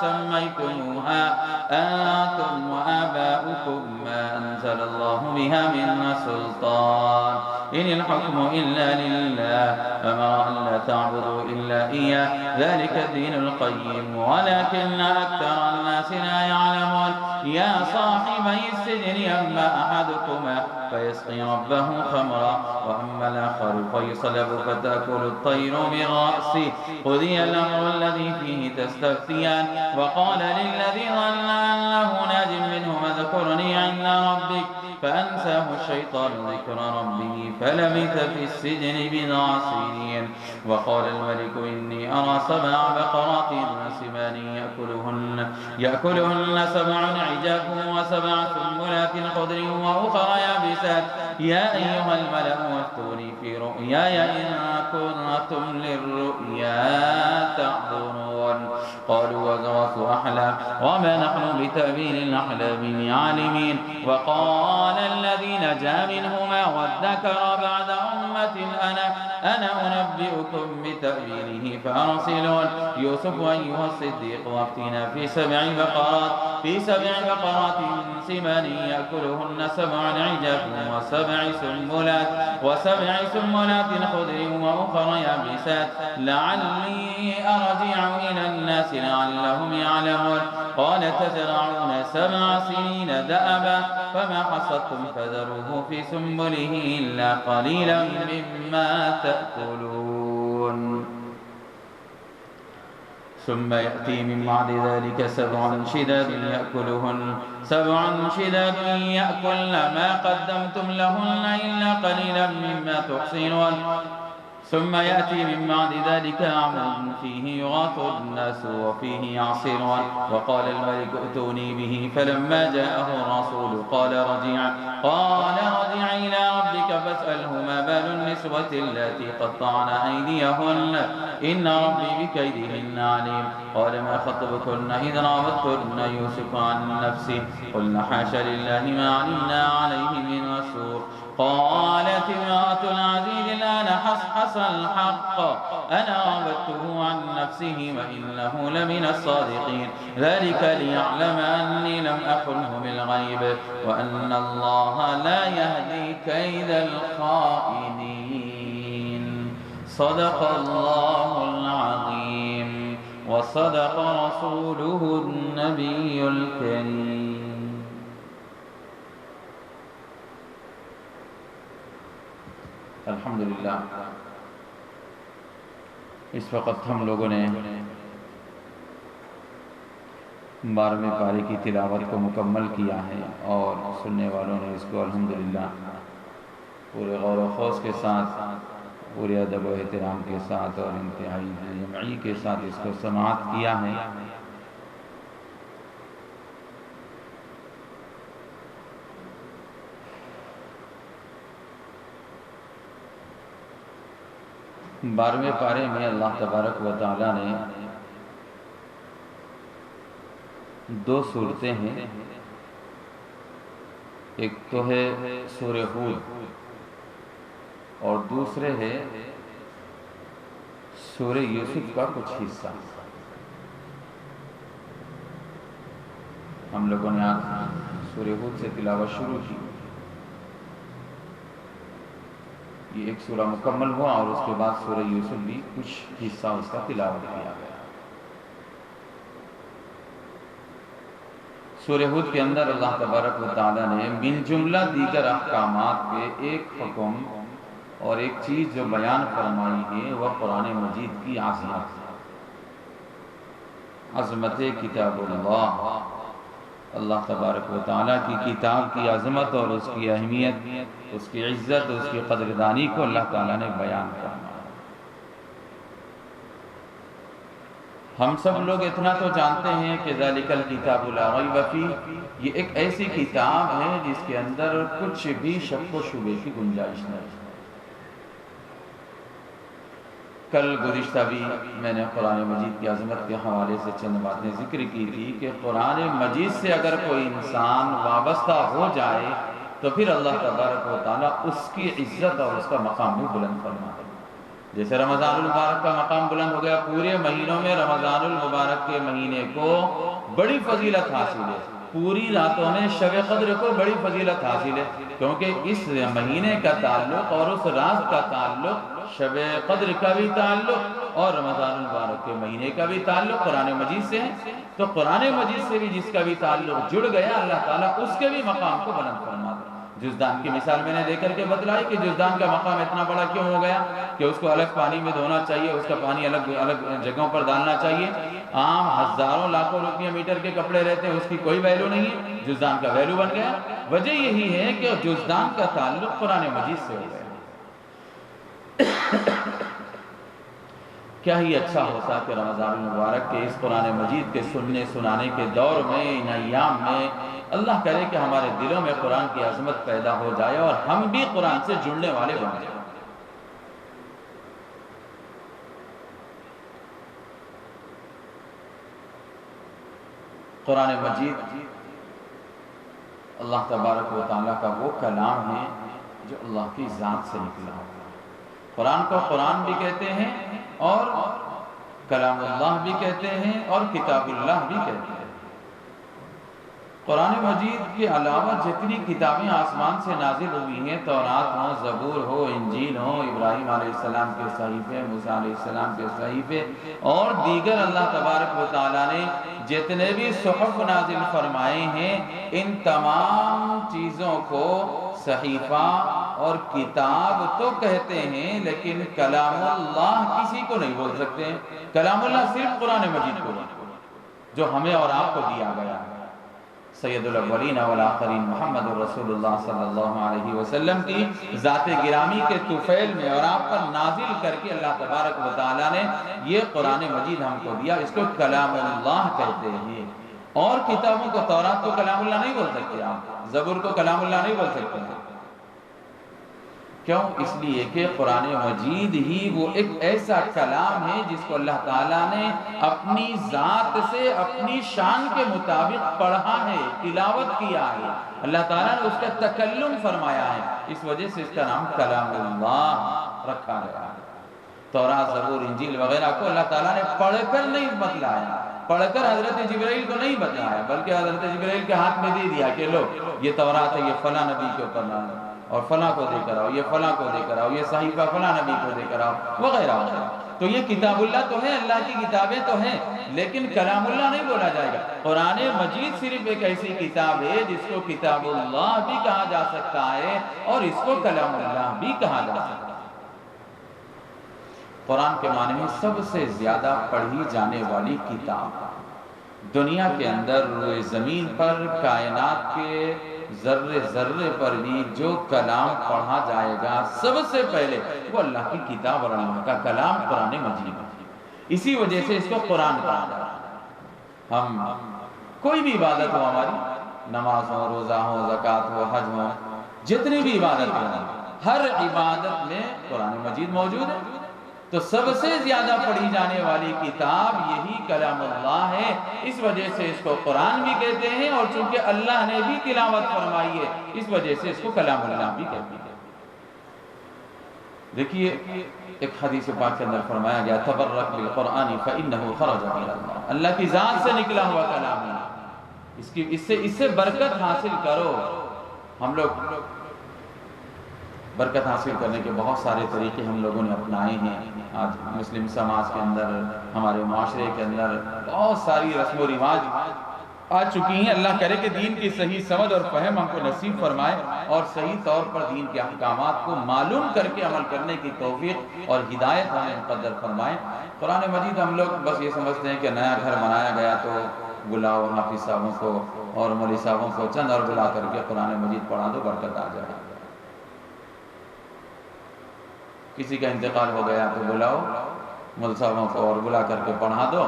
سميتموها أنتم وآباؤكم ما أنزل الله بها من سلطان إن الحكم إلا لله أمر أن لا تعبدوا إلا إياه ذلك الدين القيم ولكن أكثر الناس لا يعلمون. يا صاحبي السجن أما أحدكما فيسقي ربه خمرا وأما الآخر فيصلب فتأكل الطير من رأسه قضي الأمر الذي فيه تستفتيان. وقال للذي ظن أنه ناج منهما اذكرني عند ربك فأنساه الشيطان ذكر ربه فلبث في السجن بضع سنين. وقال الملك إني أرى 7 بقرات سمان يأكلهن 7 عجاف و7 سنبلات خضر وأخرى يابسات. يا أيها الملأ وافتوني في رؤياي إن كنتم للرؤيا تعبرون. قالوا وزغث أحلام وما نحن بتأويل الأحلام بعالمين. وقال الذي نجا منهما وادكر بعد أمة أنا أنبئكم بتأويله فأرسلون. يوسف أيها الصديق وافتنا في 7 بقرات سمان يأكلهن 7 عجاف و7 سنبلات خضر وأخرى يابسات لعلي أرجع إلى الناس لعلهم يعلمون. قال تزرعون 7 سنين دأبا فما حصدتم فذروه في سنبله إلا قليلا مما تأكلون. ثم يأتي من بعد ذلك 7 شداد يأكلن ما قدمتم لهن إلا قليلا مما تحصنون. ثم يأتي من بعد ذلك عام فيه يغاث الناس وفيه يعصرون. وقال الملك ائتوني به فلما جاءه الرسول قال رجع إلى ربك فاسأله ما بال النسوة اللاتي قطعن أيديهن إن ربي بكيدهن عليم. قال ما خطبكن إذ راودتن يوسف عن نفسه قلن حاش لله ما علمنا عليه من سوء. قالت امرأة العزيز الآن حصحص الحق أنا راودته عن نفسه وإنه لمن الصادقين. ذلك ليعلم أني لم أخنه بالغيب وأن الله لا يهدي كيد الخائنين. صدق الله العظيم وصدق رسوله النبي الكريم. الحمدللہ اس وقت ہم لوگوں نے 12ویں پارے کی تلاوت کو مکمل کیا ہے اور سننے والوں نے اس کو الحمدللہ پورے غور و خوض کے ساتھ، پورے ادب و احترام کے ساتھ اور انتہائی جمعی کے ساتھ اس کو سماعت کیا ہے۔ بارہویں پارے میں اللہ تبارک و تعالی نے 2 صورتیں ہیں، ایک تو ہے سورہ ہود اور دوسرے ہے سورہ یوسف کا کچھ حصہ۔ ہم لوگوں نے آج سورہ ہود سے تلاوت شروع کی، یہ ایک سورہ مکمل ہوا اور اس کے بعد سورہ یوسف بھی کچھ حصہ اس کا تلاوت کیا گیا۔ سورہ ہود کے اندر اللہ تبارک و تعالی نے من جملہ دیگر احکامات کے ایک حکم اور ایک چیز جو بیان فرمائی ہے وہ قرآن مجید کی عظمت کتاب اللہ، اللہ تبارک و تعالیٰ کی کتاب کی عظمت اور اس کی اہمیت، اس کی عزت، اس کی قدردانی کو اللہ تعالیٰ نے بیان کرنا۔ ہم سب لوگ اتنا تو جانتے ہیں کہ ذالک الکتاب لا ریب فیہ، یہ ایک ایسی کتاب ہے جس کے اندر کچھ بھی شک و شبے کی گنجائش نہیں۔ کل گزشتہ بھی میں نے قرآن مجید کی عظمت کے حوالے سے چند باتیں ذکر کی تھی کہ قرآن مجید سے اگر کوئی انسان وابستہ ہو جائے تو پھر اللہ تبارک و تعالیٰ اس کی عزت اور اس کا مقام بھی بلند فرماتا ہے۔ جیسے رمضان المبارک کا مقام بلند ہو گیا، پورے مہینوں میں رمضان المبارک کے مہینے کو بڑی فضیلت حاصل ہے، پوری راتوں میں شب قدر کو بڑی فضیلت حاصل ہے، کیونکہ اس مہینے کا تعلق اور اس رات کا تعلق، شب قدر کا بھی تعلق اور رمضان المبارک کے مہینے کا بھی تعلق قرآن مجید سے ہے۔ تو قرآن مجید سے بھی جس کا بھی تعلق جڑ گیا، اللہ تعالیٰ اس کے بھی مقام کو بلند فرما دے۔ جزدان کی مثال میں نے دے کر کے بتلائی کہ جزدان کا مقام اتنا بڑا کیوں ہو گیا کہ اس کو الگ پانی میں دھونا چاہیے، اس کا پانی الگ جگہوں پر ڈالنا چاہیے۔ عام ہزاروں لاکھوں روپیہ میٹر کے کپڑے رہتے ہیں، اس کی کوئی ویلیو نہیں ہے، جزدان کا ویلیو بن گیا۔ وجہ یہی ہے کہ جزدان کا تعلق قرآن مجید سے ہو گیا۔ کیا ہی اچھا ہوتا کہ رمضان المبارک کے اس قرآن مجید کے سننے سنانے کے دور میں، ان ایام میں اللہ کرے کہ ہمارے دلوں میں قرآن کی عظمت پیدا ہو جائے اور ہم بھی قرآن سے جڑنے والے بن جائیں۔ قرآن مجید اللہ تبارک و تعالیٰ کا وہ کلام ہے جو اللہ کی ذات سے نکلا ہے۔ قرآن کو قرآن بھی کہتے ہیں اور کلام اللہ بھی کہتے ہیں اور کتاب اللہ بھی کہتے ہیں۔ قرآن مجید کے علاوہ جتنی کتابیں آسمان سے نازل ہوئی ہیں، تورات ہو، زبور ہو، انجیل ہو، ابراہیم علیہ السلام کے صحیفے، موسیٰ علیہ السلام کے صحیفے اور دیگر اللہ تبارک و تعالیٰ نے جتنے بھی صحف نازل فرمائے ہیں، ان تمام چیزوں کو صحیفہ اور کتاب تو کہتے ہیں، لیکن کلام اللہ کسی کو نہیں بول سکتے ہیں۔ کلام اللہ صرف قرآن مجید کو جو ہمیں اور آپ کو دیا گیا ہے۔ سید الاولین والآخرین محمد رسول اللہ صلی اللہ علیہ وسلم کی ذات گرامی کے طفیل میں اور آپ پر نازل کر کے اللہ تبارک و تعالیٰ نے یہ قرآن مجید ہم کو دیا. اس کو کلام اللہ کہتے ہیں. اور کتابوں کو، تورات کو کلام اللہ نہیں بول سکتے آپ، زبور کو کلام اللہ نہیں بول سکتے. کیوں؟ اس لیے کہ قرآن مجید ہی وہ ایک ایسا کلام ہے جس کو اللہ تعالیٰ نے اپنی ذات سے اپنی شان کے مطابق پڑھا ہے، تلاوت کیا ہے. اللہ تعالیٰ نے اس کا تکلم فرمایا ہے، اس وجہ سے اس کا نام کلام اللہ رکھا گیا ہے. تورات، زبور، انجیل وغیرہ کو اللہ تعالیٰ نے پڑھ کر نہیں بتلایا، پڑھ کر حضرت جبرائیل کو نہیں بتلایا، بلکہ حضرت جبرائیل کے ہاتھ میں دے دیا کہ لو یہ تورات ہے، یہ فلاں نبی کے اوپر نازل اور فلاں کو دے کر آؤ، یہ فلاں کو دے کر آؤ، یہ صحیفہ فلاں نبی کو دے کر آؤ، وغیرہ وغیرہ. تو یہ کتاب اللہ تو ہے، اللہ کی کتابیں تو ہیں، لیکن کلام اللہ نہیں بولا جائے گا. قرآن مجید صرف ایک ایسی کتاب ہے جس کو کتاب اللہ بھی کہا جا سکتا ہے اور اس کو کلام اللہ بھی کہا جا سکتا ہے. قرآن کے معنی میں سب سے زیادہ پڑھی جانے والی کتاب. دنیا کے اندر روئے زمین پر کائنات کے ذرے ذرے پر بھی جو کلام پڑھا جائے گا سب سے پہلے وہ اللہ کی کتاب اور اللہ کا کلام قرآن مجید ہے. اسی وجہ سے اس کو قرآن کہا جاتا ہے. ہم کوئی بھی عبادت ہو، ہماری نماز ہو، روزہ ہو، زکوٰۃ ہو، حج ہو، جتنی بھی عبادت ہو، ہر عبادت میں قرآن مجید موجود ہے. تو سب سے زیادہ پڑھی جانے والی کتاب یہی کلام اللہ ہے. اس وجہ سے اس کو قرآن بھی کہتے ہیں، اور چونکہ اللہ نے بھی تلاوت فرمائی ہے اس وجہ سے اس کو کلام اللہ بھی کہتے ہیں. دیکھیے ایک حدیث پاک کے اندر فرمایا گیا تبرک بالقرآن فإنہ خرج من اللہ. اللہ کی ذات سے نکلا ہوا کلام ہے، اس سے برکت حاصل کرو. ہم لوگ برکت حاصل کرنے کے بہت سارے طریقے ہم لوگوں نے اپنائے ہیں. آج مسلم سماج کے اندر، ہمارے معاشرے کے اندر بہت ساری رسم و رواج آ چکی ہیں. اللہ کرے کہ دین کی صحیح سمجھ اور فہم ہم کو نصیب فرمائے اور صحیح طور پر دین کے احکامات کو معلوم کر کے عمل کرنے کی توفیق اور ہدایت ہمیں مقدر فرمائے. قرآن مجید ہم لوگ بس یہ سمجھتے ہیں کہ نیا گھر بنایا گیا تو بلاؤ حافظ صاحبوں کو اور مولوی صاحبوں کو چند اور بلا کر کے قرآن مجید پڑھا دو، برکت آ جائے. کسی کا انتقال ہو گیا تو بلاؤ مول صاحبوں کو اور بلا کر کے پڑھا دو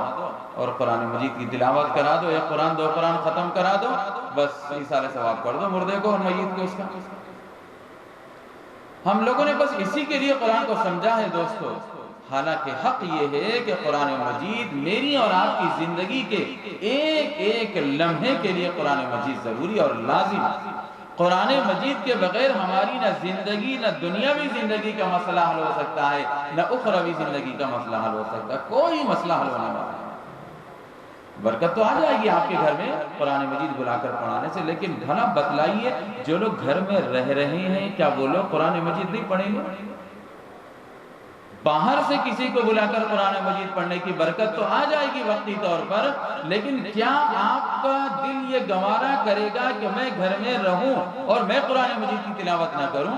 اور قرآن مجید کی تلاوت کرا دو، ایک قرآن دو قرآن ختم کرا دو، بس ایسال ثواب کر دو مردے کو اور میت کو اس کا. ہم لوگوں نے بس اسی کے لیے قرآن کو سمجھا ہے دوستو. حالانکہ حق یہ ہے کہ قرآن مجید میری اور آپ کی زندگی کے ایک ایک لمحے کے لیے قرآن مجید ضروری اور لازم. قرآن مجید کے بغیر ہماری نہ زندگی، نہ دنیاوی زندگی کا مسئلہ حل ہو سکتا ہے، نہ اخروی زندگی کا مسئلہ حل ہو سکتا ہے. کوئی مسئلہ حل ہونے والا ہے. برکت تو آ جائے گی آپ کے گھر میں قرآن مجید بلا کر پڑھانے سے، لیکن بھلا بتلائیے جو لوگ گھر میں رہ رہے ہیں کیا وہ لوگ قرآن مجید نہیں پڑھیں گے؟ باہر سے کسی کو بلا کر قرآن مجید پڑھنے کی برکت تو آ جائے گی وقتی طور پر، لیکن کیا آپ کا دل یہ گوارا کرے گا کہ میں گھر میں رہوں اور میں قرآن مجید کی تلاوت نہ کروں؟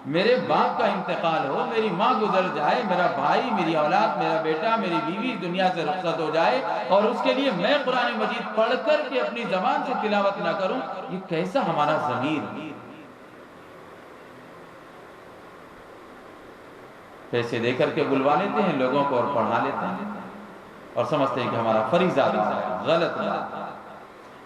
میرے باپ کا انتقال ہو، میری ماں گزر جائے، میرا بھائی، میری اولاد، میرا بیٹا، میری بیوی دنیا سے رخصت ہو جائے اور اس کے لیے میں قرآن مجید پڑھ کر کے اپنی زبان سے تلاوت نہ کروں، یہ کیسا ہمارا ضمیر؟ پیسے دے کر کے بلوا لیتے ہیں لوگوں کو اور پڑھا لیتے ہیں اور سمجھتے ہیں کہ ہمارا فریضہ ہے. غلط بات.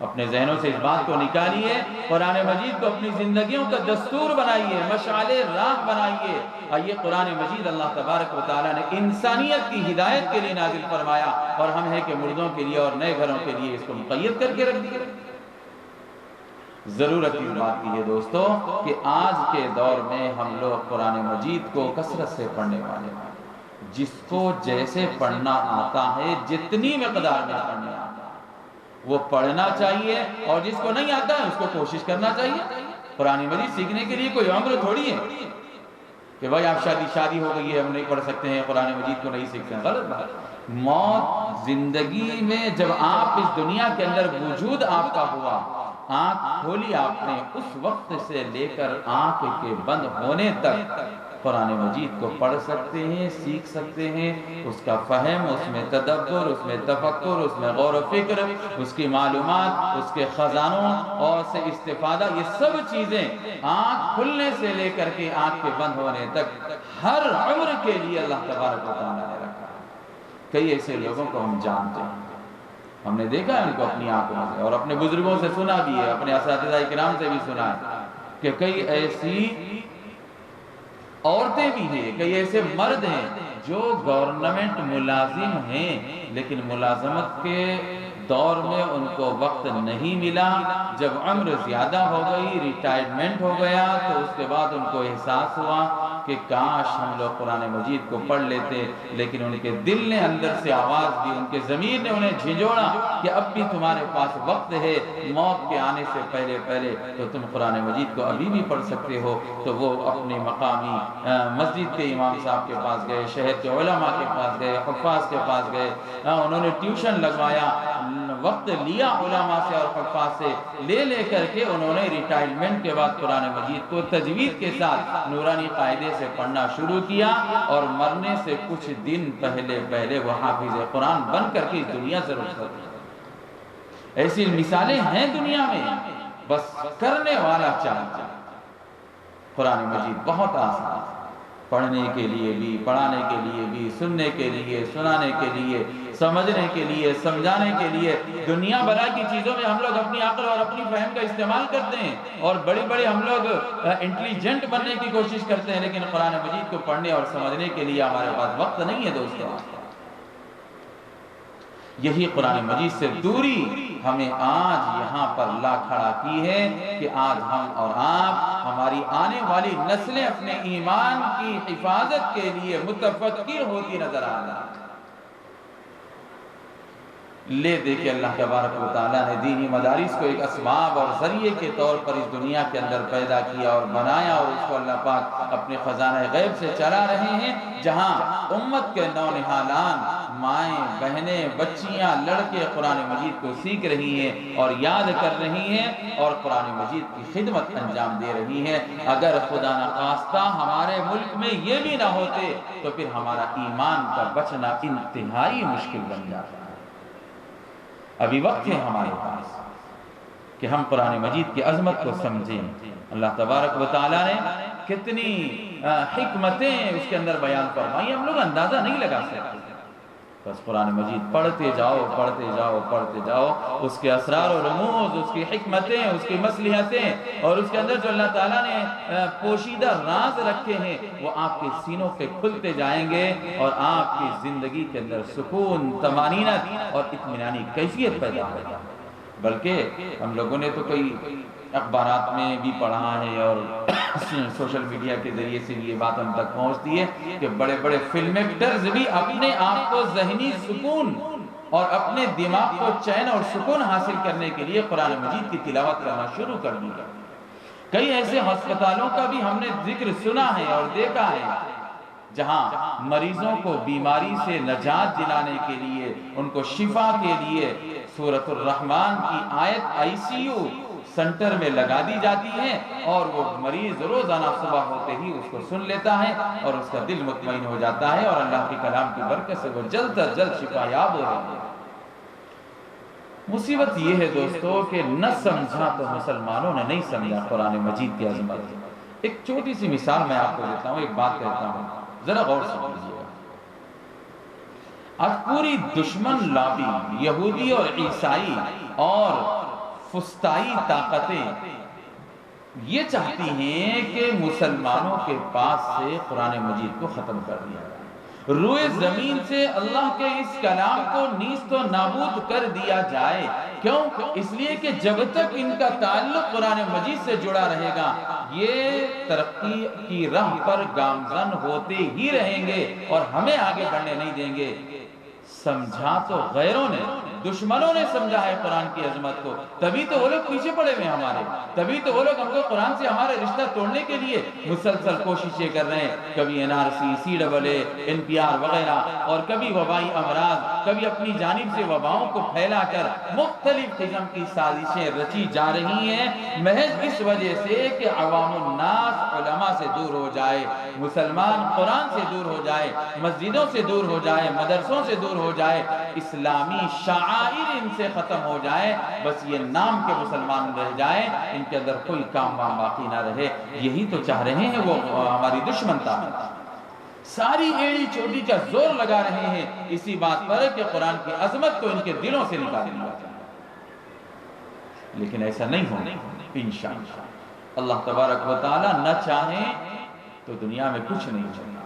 اپنے ذہنوں سے اس بات کو نکالیے، قرآن مجید کو اپنی زندگیوں کا دستور بنائیے، مشعل راہ بنائیے. یہ قرآن مجید اللہ تبارک و تعالیٰ نے انسانیت کی ہدایت کے لیے نازل فرمایا اور ہم ہیں کہ مردوں کے لیے اور نئے گھروں کے لیے اس کو مقید کر کے رکھ دیا. ضرورت اس بات کی ہے دوستو کہ آج کے دور میں ہم لوگ قرآن مجید کو کثرت سے پڑھنے والے ہیں. جس کو جیسے پڑھنا آتا ہے، جتنی مقدار میں پڑھنا آتا ہے وہ پڑھنا چاہیے، اور جس کو نہیں آتا ہے اس کو کوشش کرنا چاہیے. قرآن مجید سیکھنے کے لیے کوئی عمر تھوڑی ہے کہ بھائی آپ شادی ہو گئی ہے ہم نہیں پڑھ سکتے ہیں، قرآن مجید کو نہیں سیکھتے ہیں. غلط بات. موت زندگی میں جب آپ اس دنیا کے اندر وجود آپ کا ہوا، آنکھ کھولی آپ نے، اس وقت سے لے کر آنکھ کے بند ہونے تک قرآن مجید کو پڑھ سکتے ہیں، سیکھ سکتے ہیں، اس کا فہم، اس میں تدبر، اس میں تفکر، اس میں غور و فکر، اس کی معلومات، اس کے خزانوں اور سے استفادہ، یہ سب چیزیں آنکھ کھلنے سے لے کر کے آنکھ کے بند ہونے تک ہر عمر کے لیے اللہ تبارک و تعالیٰ نے رکھا ہے۔ کئی ایسے لوگوں کو ہم جانتے ہیں، ہم نے دیکھا ہے ان کو اپنی آنکھوں سے، اور اپنے بزرگوں سے سنا بھی ہے، اپنے اساتذہ کرام سے بھی سنا ہے کہ کئی ایسی عورتیں بھی ہیں، کئی ایسے مرد ہیں جو گورنمنٹ ملازم ہیں، لیکن ملازمت کے دور میں ان کو وقت نہیں ملا، جب عمر زیادہ ہو گئی، ریٹائرمنٹ ہو گیا، تو اس کے بعد ان کو احساس ہوا کہ کاش ہم لوگ قرآن مجید کو پڑھ لیتے، لیکن ان کے دل نے اندر سے آواز دی، ان کے ضمیر نے انہیں جھنجھوڑا کہ اب بھی تمہارے پاس وقت ہے، موت کے آنے سے پہلے تو تم قرآن مجید کو ابھی بھی پڑھ سکتے ہو۔ تو وہ اپنے مقامی مسجد کے امام صاحب کے پاس گئے، شہر کے علماء کے پاس گئے، حفاظ کے پاس گئے، انہوں نے ٹیوشن لگوایا، وقت لیا علماء سے اور حفاظ سے، لے کر کے انہوں نے ریٹائرمنٹ کے بعد قرآن مجید کو تجوید کے ساتھ نورانی قاعدے سے پڑھنا شروع کیا، اور مرنے سے کچھ دن پہلے وہ حافظ قرآن بن کر کے اس دنیا سے رخصت ہوئے۔ ایسی مثالیں ہیں دنیا میں، بس کرنے والا چاہتا۔ قرآن مجید بہت آسان، پڑھنے کے لیے بھی، پڑھانے کے لیے بھی، سننے کے لیے، سنانے کے لیے، سمجھنے کے لیے، سمجھانے کے لیے۔ دنیا بھر کی چیزوں میں ہم لوگ اپنی عقل اور اپنی فہم کا استعمال کرتے ہیں، اور بڑی ہم لوگ انٹیلیجنٹ بننے کی کوشش کرتے ہیں، لیکن قرآن مجید کو پڑھنے اور سمجھنے کے لیے ہمارے پاس وقت نہیں ہے دوستو۔ یہی قرآن مجید سے دوری ہمیں آج یہاں پر لا کھڑا کی ہے کہ آج ہم اور آپ، ہماری آنے والی نسلیں اپنے ایمان کی حفاظت کے لیے متفکر ہوتی نظر آ رہا ہے۔ لے دے کے اللہ تبارک و تعالیٰ نے دینی مدارس کو ایک اسباب اور ذریعے کے طور پر اس دنیا کے اندر پیدا کیا اور بنایا، اور اس کو اللہ پاک اپنے خزانہ غیب سے چلا رہے ہیں، جہاں امت کے نونہالان، مائیں، بہنیں، بچیاں، لڑکے قرآن مجید کو سیکھ رہی ہیں اور یاد کر رہی ہیں اور قرآن مجید کی خدمت انجام دے رہی ہیں۔ اگر خدا نخواستہ ہمارے ملک میں یہ بھی نہ ہوتے تو پھر ہمارا ایمان کا بچنا انتہائی مشکل بن جاتا ہے۔ ابھی وقت ہے ہمارے پاس کہ ہم قرآن مجید کی عظمت کو سمجھیں۔ اللہ تبارک و تعالیٰ نے کتنی حکمتیں اس کے اندر بیان فرمائی، ہم لوگ اندازہ نہیں لگا سکتے۔ بس قرآن مجید پڑھتے جاؤ، پڑھتے جاؤ، پڑھتے جاؤ، اس کے اسرار و رموز، اس کی حکمتیں، اس کی مصلحتیں، اور اس کے اندر جو اللہ تعالیٰ نے پوشیدہ راز رکھے ہیں، وہ آپ کے سینوں پہ کھلتے جائیں گے، اور آپ کی زندگی کے اندر سکون، طمانینت اور اطمینانی کیفیت پیدا ہوگی۔ بلکہ ہم لوگوں نے تو کئی اخبارات میں بھی پڑھا ہے اور سوشل میڈیا کے ذریعے سے یہ بات ہم تک پہنچتی ہے کہ بڑے بڑے فلم ایکٹرز بھی اپنے آپ کو ذہنی سکون اور اپنے دماغ کو چین اور سکون حاصل کرنے کے لیے قرآن مجید کی تلاوت کرنا شروع کر دیا۔ کئی ایسے ہسپتالوں کا بھی ہم نے ذکر سنا ہے اور دیکھا ہے جہاں مریضوں کو بیماری سے نجات دلانے کے لیے، ان کو شفا کے لیے سورۃ الرحمن کی آیت ICU سنٹر میں لگا دی جاتی ہے، اور وہ مریض روزانہ صبح ہوتے ہی اس کو سن لیتا ہے اور اس کا دل مطمئن ہو جاتا ہے، اور اللہ کے کلام کی برکت سے وہ جلد از جلد شفا یاب ہو رہا ہے۔ مصیبت یہ ہے دوستو کہ نہ سمجھا تو مسلمانوں نے نہیں سمجھا قرآن مجید کی عظمت۔ ایک چھوٹی سی مثال میں آپ کو دیتا ہوں، ایک بات کہتا ہوں، ذرا غور سے سمجھیے گا۔ آج پوری دشمن لابی، یہودی اور عیسائی اور فسطائی طاقتیں یہ چاہتی ہیں کہ مسلمانوں کے پاس سے قرآن مجید کو ختم کر دیا جائے، روئے زمین سے اللہ کے اس کلام کو نیست و نابود کر دیا جائے۔ کیوں؟ اس لیے کہ جب تک ان کا تعلق قرآن مجید سے جڑا رہے گا، یہ ترقی کی راہ پر گامزن ہوتے ہی رہیں گے اور ہمیں آگے بڑھنے نہیں دیں گے۔ سمجھا تو غیروں نے، دشمنوں نے سمجھا ہے قرآن کی عظمت کو، تبھی تو وہ لوگ پیچھے پڑے ہوئے ہمارے، تبھی تو وہ لوگ ہم کو قرآن سے ہمارے رشتہ توڑنے کے لیے مسلسل کوششیں کر رہے ہیں۔ کبھی NRC، CAA، NPR وغیرہ، اور کبھی وبائی امراض، کبھی اپنی جانب سے وباؤں کو پھیلا کر مختلف قسم کی سازشیں رچی جا رہی ہیں، محض اس وجہ سے کہ عوام الناس علماء سے دور ہو جائے، مسلمان قرآن سے دور ہو جائے، مسجدوں سے دور ہو جائے، مدرسوں سے دور ہو جائے، اسلامی شعائر ان سے ختم ہو جائے، بس یہ نام کے مسلمان رہ جائیں، ان کے اندر کوئی کام وام باقی نہ رہے۔ یہی تو چاہ رہے ہیں وہ ہماری دشمن طاقت، ساری ایڑی چوٹی کا زور لگا رہے ہیں اسی بات پر کہ قرآن کی عظمت کو ان کے دلوں سے نکال دیا جائے، لیکن ایسا نہیں ہونا انشاءاللہ۔ اللہ تبارک و تعالی نہ چاہیں تو دنیا میں کچھ نہیں ہونا،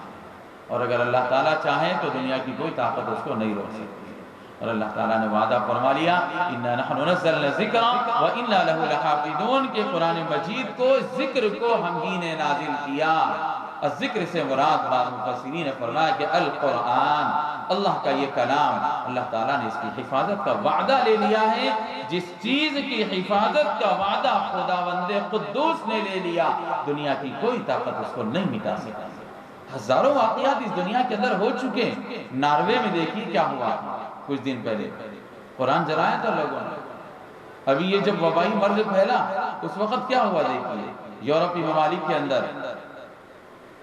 اور اگر اللہ تعالیٰ چاہیں تو دنیا کی کوئی طاقت اس کو نہیں روک سکتی، اور اللہ تعالیٰ نے وعدہ فرما لیا اِنَّا نَحْنُ نَزَّلْنَا الذِّكْرَ وَإِنَّا لَهُ لَحَافِظُونَ کہ قرآن مجید کو، ذکر کو ہم ہی نے نازل کیا۔ الذکر سے مراد بعض مفسرین نے فرمایا کہ القرآن، اللہ کا یہ کلام، اللہ تعالیٰ نے اس کی حفاظت کا وعدہ لے لیا ہے۔ جس چیز کی حفاظت کا وعدہ خداوند قدوس نے لے لیا، دنیا کی کوئی طاقت اس کو نہیں مٹا سکتی۔ ہزاروں واقعات اس دنیا کے اندر ہو چکے ہیں۔ ناروے میں دیکھی کیا ہوا کچھ دن پہلے، قرآن جلایا تھا لوگوں نے۔ ابھی یہ جب وبائی مرض پھیلا اس وقت کیا ہوا دیکھیے، یورپی ممالک کے اندر،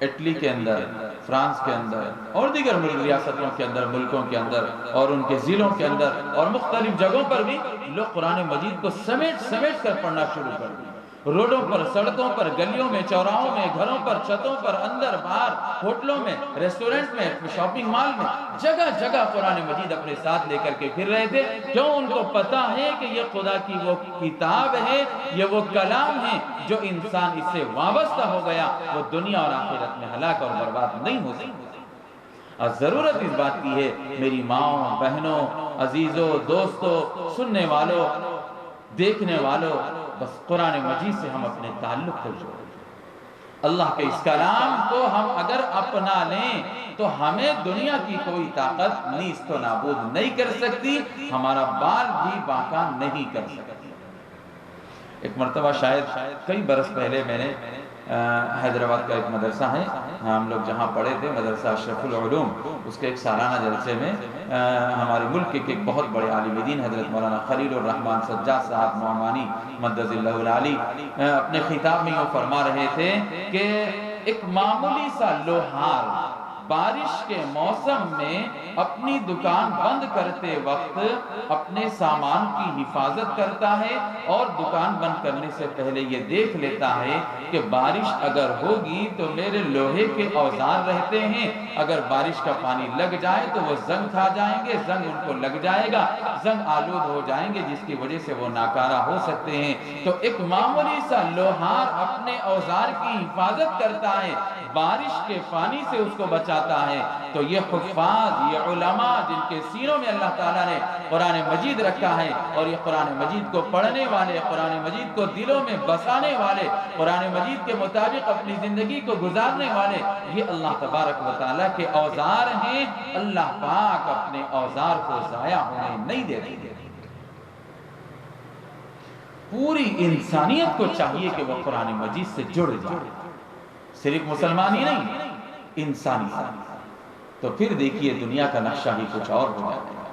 اٹلی کے اندر، فرانس کے اندر اور دیگر ریاستوں کے اندر، ملکوں کے اندر اور ان کے ضلعوں کے اندر اور مختلف جگہوں پر بھی لوگ قرآن مجید کو سمیٹ سمیٹ کر پڑھنا شروع کر دیا۔ روڈوں پر، سڑکوں پر، گلیوں میں، چوراہوں میں، گھروں پر، چھتوں پر، اندر باہر، ہوٹلوں میں، ریسٹورنٹ میں، شاپنگ مال میں، جگہ جگہ قرآن مجید اپنے ساتھ لے کر کے پھر رہے تھے۔ کیوں؟ ان کو پتا ہے کہ یہ خدا کی وہ کتاب ہے، یہ وہ کلام ہے جو انسان اس سے وابستہ ہو گیا وہ دنیا اور آخرت میں ہلاک اور برباد نہیں ہو سکتا۔ اور ضرورت اس بات کی ہے میری ماؤں، بہنوں، عزیزوں، دوستوں، سننے والوں، دیکھنے والوں، بس قرآن مجید سے ہم اپنے تعلق کو جوڑیں۔ اللہ کے اس کلام کو ہم اگر اپنا لیں تو ہمیں دنیا کی کوئی طاقت نیست و نابود نہیں کر سکتی، ہمارا بال بھی باقا نہیں کر سکتی۔ ایک مرتبہ شاید کئی برس پہلے میں نے حیدرآباد کا ایک مدرسہ ہے، ہم لوگ جہاں پڑھے تھے، مدرسہ اشرف العلوم، اس کے ایک سالانہ جلسے میں ہمارے ملک کے ایک بہت بڑے عالم دین حضرت مولانا خلیل الرحمن سجاد صاحب نعمانی مدد اللہ العالی اپنے خطاب میں یہ فرما رہے تھے کہ ایک معمولی سا لوہار بارش کے موسم میں اپنی دکان بند کرتے وقت اپنے سامان کی حفاظت کرتا ہے اور دکان بند کرنے سے پہلے یہ دیکھ لیتا ہے کہ بارش اگر ہوگی تو میرے لوہے کے اوزار رہتے ہیں، اگر بارش کا پانی لگ جائے تو وہ زنگ کھا جائیں گے، زنگ ان کو لگ جائے گا، زنگ آلود ہو جائیں گے جس کی وجہ سے وہ ناکارہ ہو سکتے ہیں۔ تو ایک معمولی سا لوہار اپنے اوزار کی حفاظت کرتا ہے، بارش کے پانی سے اس کو بچاتا ہے، تو یہ حفاظ، یہ علماء جن کے سینوں میں اللہ تعالیٰ نے قرآن مجید رکھا ہے اور یہ قرآن مجید کو پڑھنے والے، قرآن مجید کو دلوں میں بسانے والے، قرآن مجید کے مطابق اپنی زندگی کو گزارنے والے، یہ اللہ تبارک و تعالیٰ کے اوزار ہیں۔ اللہ پاک اپنے اوزار کو ضائع ہونے نہیں دیتے۔ پوری انسانیت کو چاہیے کہ وہ قرآن مجید سے جڑ جائے، صرف مسلمان ہی نہیں، انسانیت۔ تو پھر دیکھیے دنیا کا نقشہ ہی کچھ اور ہو جائے گا۔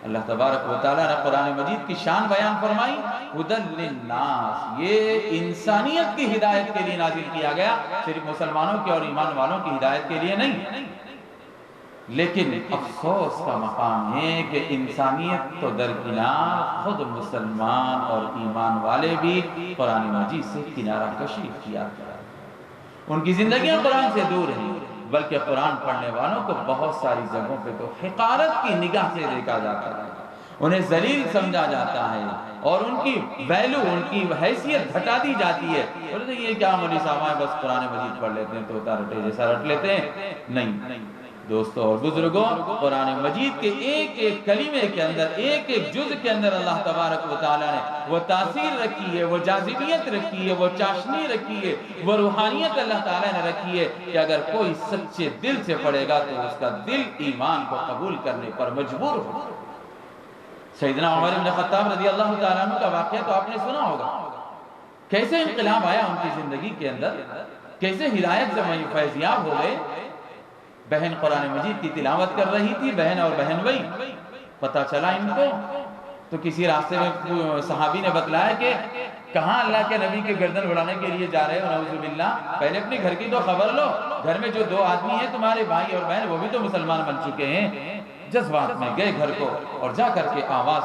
اللہ تبارک و تعالیٰ نے قرآن مجید کی شان بیان فرمائی، ہدی للناس، یہ انسانیت کی ہدایت کے لیے نازل کیا گیا، صرف مسلمانوں کے اور ایمان والوں کی ہدایت کے لیے نہیں۔ لیکن افسوس کا مقام ہے کہ انسانیت تو درکنار، خود مسلمان اور ایمان والے بھی قرآن مجید سے کنارہ کشی کیا گیا، ان کی زندگیاں قرآن سے دور ہیں، بلکہ قرآن پڑھنے والوں کو بہت ساری جگہوں پہ تو حقارت کی نگاہ سے دیکھا جاتا ہے، انہیں ذلیل سمجھا جاتا ہے اور ان کی ویلو، ان کی حیثیت گھٹا دی جاتی ہے۔ بولتے ہیں یہ کیا مولوی صاحب ہیں، بس قرآن مجید پڑھ لیتے ہیں تو رٹے جیسا رٹ لیتے ہیں۔ نہیں دوستو اور بزرگوں، قرآن مجید کے ایک ایک کلمے کے اندر، ایک ایک جز کے اندر اللہ تبارک و تعالیٰ نے وہ تاثیر رکھی ہے، وہ جاذبیت رکھی ہے، وہ چاشنی رکھی ہے، وہ روحانیت اللہ تعالیٰ نے رکھی ہے کہ اگر کوئی سچے دل سے پڑھے گا تو اس کا دل ایمان کو قبول کرنے پر مجبور ہو۔ سیدنا عمر بن خطاب رضی اللہ تعالیٰ عنہ کا واقعہ تو آپ نے سنا ہوگا، کیسے انقلاب آیا ان کی زندگی کے اندر، کیسے ہدایت سے فیضیاب ہو گئے۔ بہن قرآن مجید کی تلاوت کر رہی تھی، بہن اور بہن بھائی، پتہ چلا ان کو، تو کسی راستے میں صحابی نے بتلایا کہ کہاں اللہ کے نبی کے گردن اڑانے کے لیے جا رہے ہو، نعوذ باللہ، پہلے اپنے گھر کی تو خبر لو، گھر میں جو 2 آدمی ہیں تمہارے بھائی اور بہن، وہ بھی تو مسلمان بن چکے ہیں۔ جذبات میں گئے گھر کو، اور جا کر کے آواز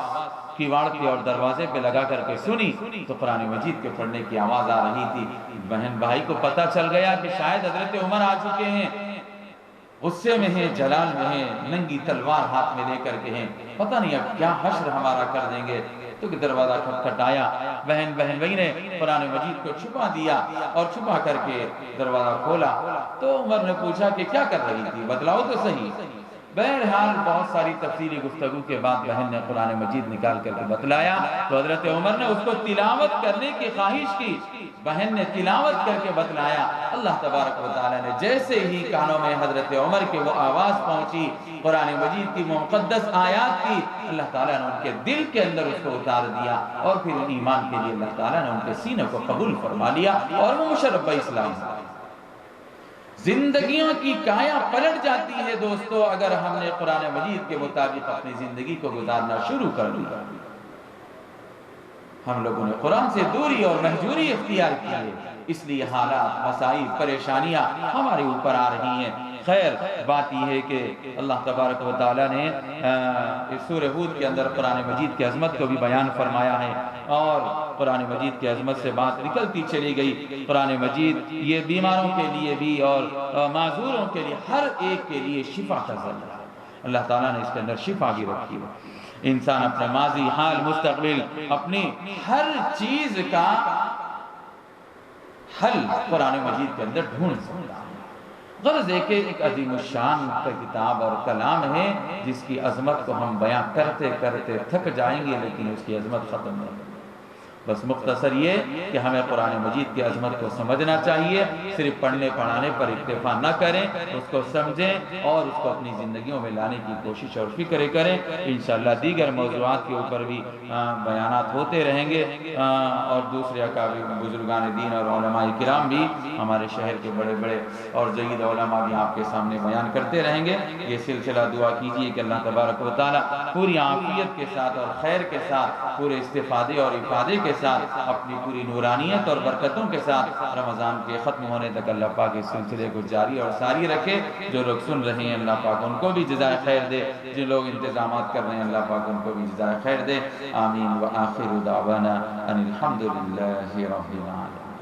کیواڑ پہ اور دروازے پہ لگا کر کے سنی تو قرآن مجید کے پڑھنے کی آواز آ رہی تھی۔ بہن بھائی کو پتہ چل گیا کہ شاید حضرت عمر آ چکے ہیں، غصے میں ہیں، جلال میں ہیں، ننگی تلوار ہاتھ میں لے کر کے ہیں، پتہ نہیں اب کیا حشر ہمارا کر دیں گے۔ تو کہ دروازہ کھٹکھٹایا، بہن بھائی نے قرآن مجید کو چھپا دیا اور چھپا کر کے دروازہ کھولا۔ تو عمر نے پوچھا کہ کیا کر رہی تھی، بتلاؤ تو صحیح۔ بہرحال بہت ساری تفصیلی گفتگو کے بعد بہن نے قرآن مجید نکال کر کے بتلایا، تو حضرت عمر نے اس کو تلاوت کرنے کی خواہش کی، بہن نے تلاوت کر کے بتلایا۔ اللہ تبارک و تعالیٰ نے جیسے ہی کانوں میں حضرت عمر کے وہ آواز پہنچی قرآن مجید کی مقدس آیات کی، اللہ تعالیٰ نے ان کے دل کے اندر اس کو اتار دیا، اور پھر ایمان کے لیے اللہ تعالیٰ نے ان کے سینے کو قبول فرما لیا، اور وہ مشرف اسلام ہے۔ زندگیوں کی کایا پلٹ جاتی ہے دوستو اگر ہم نے قرآن مجید کے مطابق اپنی زندگی کو گزارنا شروع کر دیا۔ ہم لوگوں نے قرآن سے دوری اور مہجوری اختیار کی ہے، اس لیے حالات، مسائل، پریشانیاں ہمارے اوپر آ رہی ہیں۔ خیر بات یہ ہے کہ اللہ تبارک و تعالیٰ نے سورہ ہود کے اندر قرآن مجید کی عظمت کو بھی بیان فرمایا ہے، اور قرآن مجید کی عظمت سے بات نکلتی چلی گئی۔ قرآن مجید یہ بیماروں کے لیے بھی اور معذوروں کے لیے، ہر ایک کے لیے شفا کا ذریعہ ہے۔ اللہ تعالیٰ نے اس کے اندر شفا بھی رکھی ہے۔ انسان اپنا ماضی، حال، مستقبل، اپنی ہر چیز کا حل قرآن مجید کے اندر ڈھونڈ سکتا ہے۔ غرض ہے کہ ایک عظیم الشان کا کتاب اور کلام ہے جس کی عظمت کو ہم بیان کرتے کرتے تھک جائیں گے، لیکن اس کی عظمت ختم نہیں۔ بس مختصر یہ کہ ہمیں قرآن مجید کی عظمت کو سمجھنا چاہیے، صرف پڑھنے پڑھانے پر اکتفا نہ کریں، اس کو سمجھیں اور اس کو اپنی زندگیوں میں لانے کی کوشش اور فکر کریں۔ انشاءاللہ دیگر موضوعات کے اوپر بھی بیانات ہوتے رہیں گے، اور دوسرے اکابر بزرگان دین اور علماء کرام بھی، ہمارے شہر کے بڑے بڑے اور جید علماء بھی آپ کے سامنے بیان کرتے رہیں گے۔ یہ سلسلہ دعا کیجئے کہ اللہ تبارک و تعالیٰ پوری عافیت کے ساتھ اور خیر کے ساتھ، پورے استفادے اور افادے کے ساتھ، اپنی پوری نورانیت اور برکتوں کے ساتھ رمضان کے ختم ہونے تک اللہ پاک اس سلسلے کو جاری اور ساری رکھے۔ جو لوگ سن رہے ہیں اللہ پاک ان کو بھی جزائے خیر دے، جو لوگ انتظامات کر رہے ہیں اللہ پاک ان کو بھی جزائے خیر دے۔ آمین۔ وآخر دعوانا ان الحمدللہ رب العالمین۔